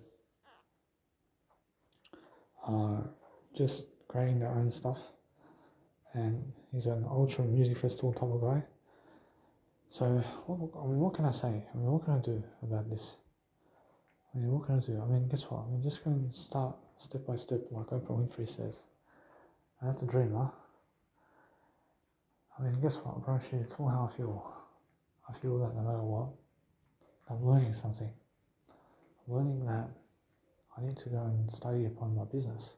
are just creating their own stuff, and he's an ultra music festival type of guy. So, what can I say? What can I do about this? What can I do? Guess what? I'm just going to start step by step, like Oprah Winfrey says. And that's a dream, huh? Guess what, bro? It's all how I feel. I feel that no matter what, I'm learning something. I'm learning that I need to go and study upon my business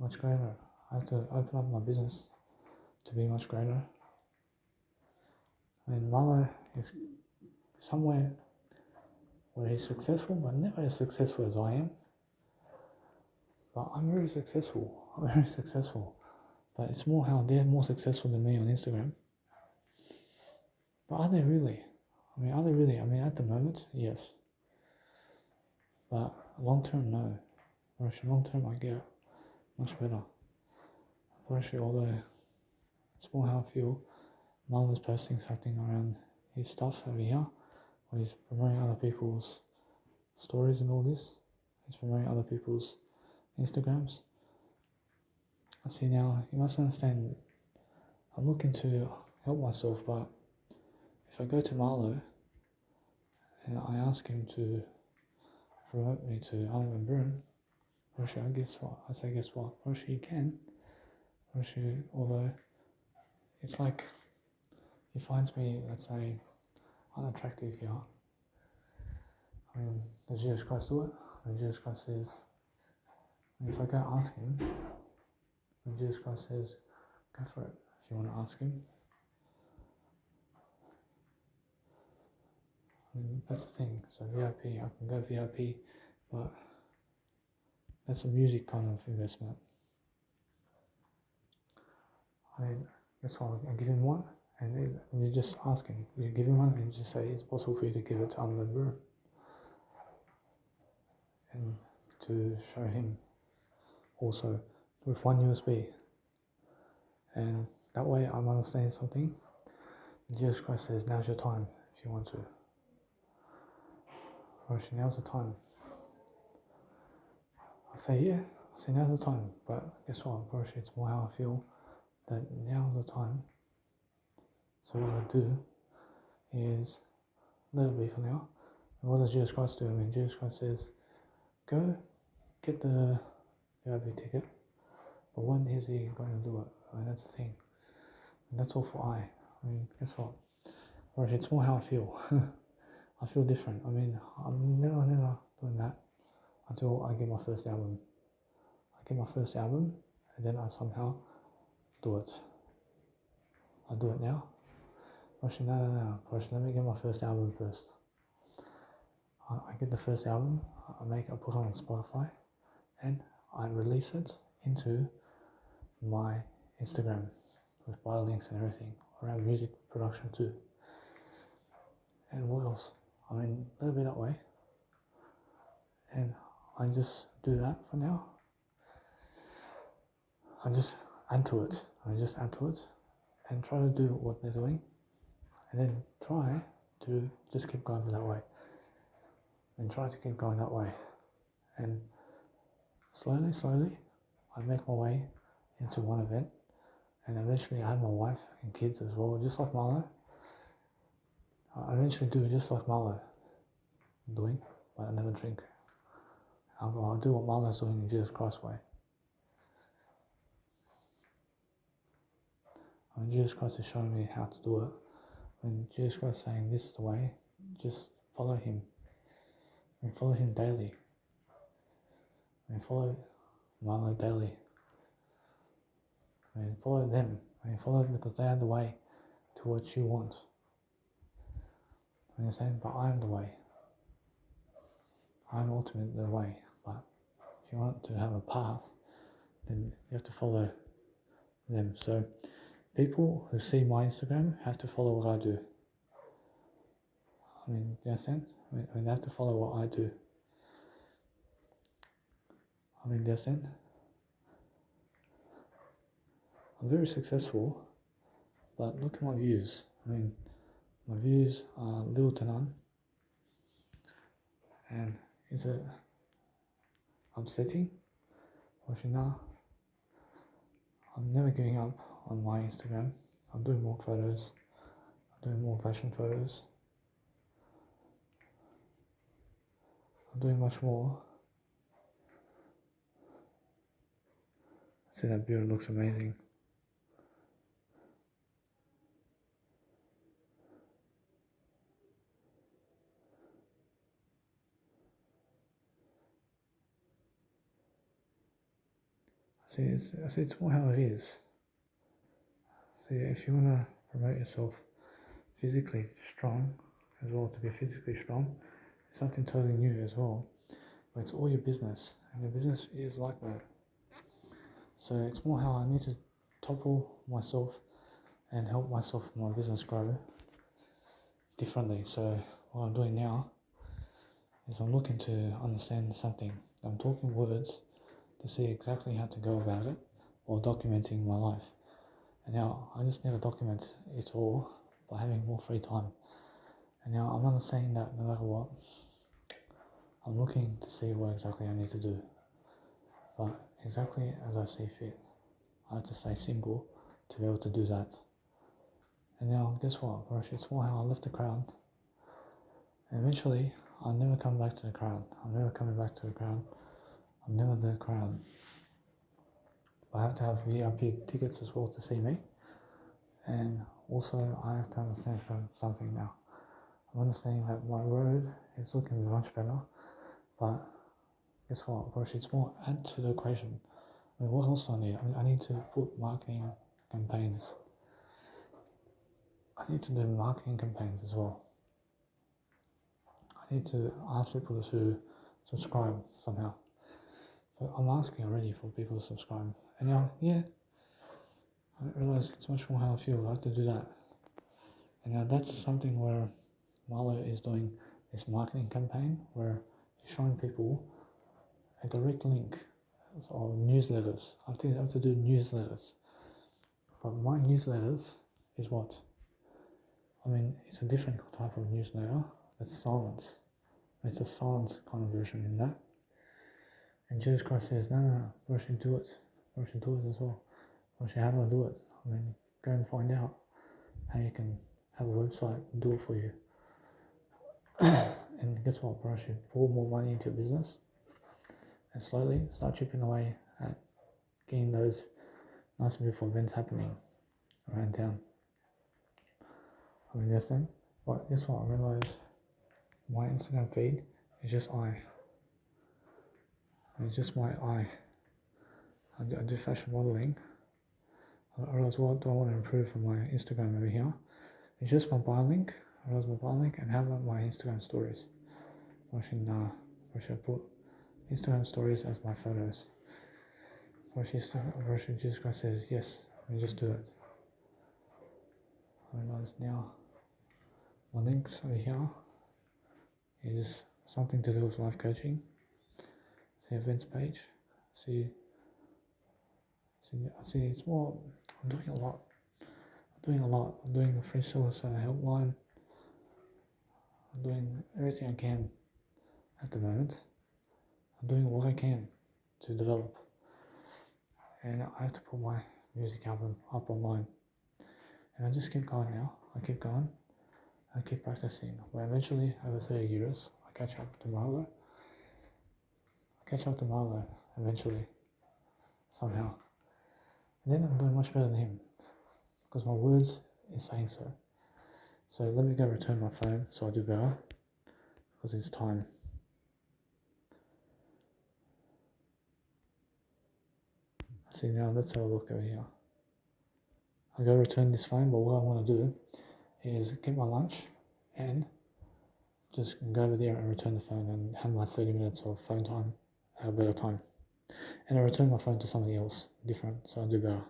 much greater. I have to open up my business to be much greater. Marlo is somewhere where he's successful, but never as successful as I am. But I'm very successful. But it's more how they're more successful than me on Instagram. But are they really? Are they really? At the moment, yes. But long term, no. Long term, I get much better. Although it's more how I feel. Marlo's posting something around his stuff over here, where he's promoting other people's stories and all this. He's promoting other people's Instagrams. I see now, you must understand, I'm looking to help myself, but if I go to Marlo and I ask him to promote me to Armin van Buuren, Roshi, guess what? Roshi, he can. Roshi, although it's like he finds me, let's say, unattractive here. Does Jesus Christ do it? When Jesus Christ says, if I go ask him, when Jesus Christ says, go for it, if you want to ask him. That's the thing. So VIP, I can go VIP, but that's a music kind of investment. Guess what? I give him one, and you just ask him. You give him one, and you just say, it's possible for you to give it to Armin van Buuren. And to show him also with one USB. And that way I'm understanding something. Jesus Christ says, now's your time if you want to. Roshi, now's the time. I say now's the time. But guess what, Roshi, it's more how I feel that now's the time. So what I do is let it be for now. And what does Jesus Christ do? Jesus Christ says, go get the VIP ticket. But when is he going to do it? That's the thing. And that's all for I. Guess what? Roshi, it's more how I feel. I feel different. I'm never doing that until I get my first album. I get my first album, and then I somehow do it. I do it now. Roshi, no. Roshi, let me get my first album first. I get the first album, I put it on Spotify, and I release it into my Instagram with bio links and everything around music production too. And what else? Let it be that way. And I just do that for now. I just add to it. And try to do what they're doing. And then try to just keep going that way. And try to keep going that way. And slowly, I make my way into one event. And eventually I have my wife and kids as well, just like Marlo. I eventually do just like Marlo doing, but I never drink. I'll do what Marlo's doing in Jesus Christ's way. Jesus Christ is showing me how to do it. When Jesus Christ is saying this is the way, just follow him. Follow him daily. Follow Marlo daily. Follow them. Follow them because they are the way to what you want. Understand? But I am the way. I am ultimately the way. But if you want to have a path, then you have to follow them. So people who see my Instagram have to follow what I do. I mean, do you understand? I mean, they have to follow what I do. I mean, do you understand? I'm very successful, but look at my views. I mean, my views are little to none. And is it upsetting? Watching now, I'm never giving up on my Instagram. I'm doing more photos. I'm doing more fashion photos. I'm doing much more. See, that beard looks amazing. See, it's more how it is. See, if you want to promote yourself physically strong as well, to be physically strong, it's something totally new as well. But it's all your business, and your business is like that. So it's more how I need to topple myself and help myself, my business grow differently. So what I'm doing now is I'm looking to understand something. I'm talking words to see exactly how to go about it while documenting my life. And now I just never document it all by having more free time. And now I'm understanding that no matter what, I'm looking to see what exactly I need to do. But exactly as I see fit, I have to stay single to be able to do that. And now guess what, Rosh, it's more how I left the crowd. And eventually I'll never come back to the crowd. I'm never coming back to the crowd. I'm never the crowd. I have to have VIP tickets as well to see me. And also I have to understand something now. I'm understanding that my road is looking much better, but guess what, Rosh, it's more add to the equation. I mean, what else do I need? I mean, I need to put marketing campaigns. I need to do marketing campaigns as well. I need to ask people to subscribe somehow. But I'm asking already for people to subscribe. And now, yeah, I realize it's much more how I feel. I have to do that. And now that's something where Marlo is doing this marketing campaign where he's showing people a direct link or newsletters. I have to do newsletters. But my newsletters is what? I mean, it's a different type of newsletter. It's silence. It's a silence kind of version in that. And Jesus Christ says, no, we should do it. We should do it as well. How do I do it? I mean, go and find out how you can have a website and do it for you. And guess what, bro? You should pour more money into your business and slowly start chipping away at getting those nice and beautiful events happening around town. I mean, understand? But guess what? I realized my Instagram feed is just I. It's just my eye. I do fashion modeling. I realize what do I want to improve for my Instagram over here. It's just my bio link. I realize my bio link and how about my Instagram stories. I should put Instagram stories as my photos. Jesus Christ says yes, and just do it. I realize now my links over here is something to do with life coaching. See events page. See it's more, I'm doing a lot. I'm doing a free suicide helpline. I'm doing everything I can at the moment. I'm doing what I can to develop. And I have to put my music album up online. And I just keep going now. I keep going. I keep practicing. But eventually, over 30 years, I catch up to Marlo. Eventually. Somehow. And then I'm doing much better than him. Because my words is saying so. So let me go return my phone so I do better. Because it's time. See, now let's have a look over here. I go return this phone, but what I want to do is get my lunch and just go over there and return the phone and have my 30 minutes of phone time at a better time. And I return my phone to somebody else different, so I do better.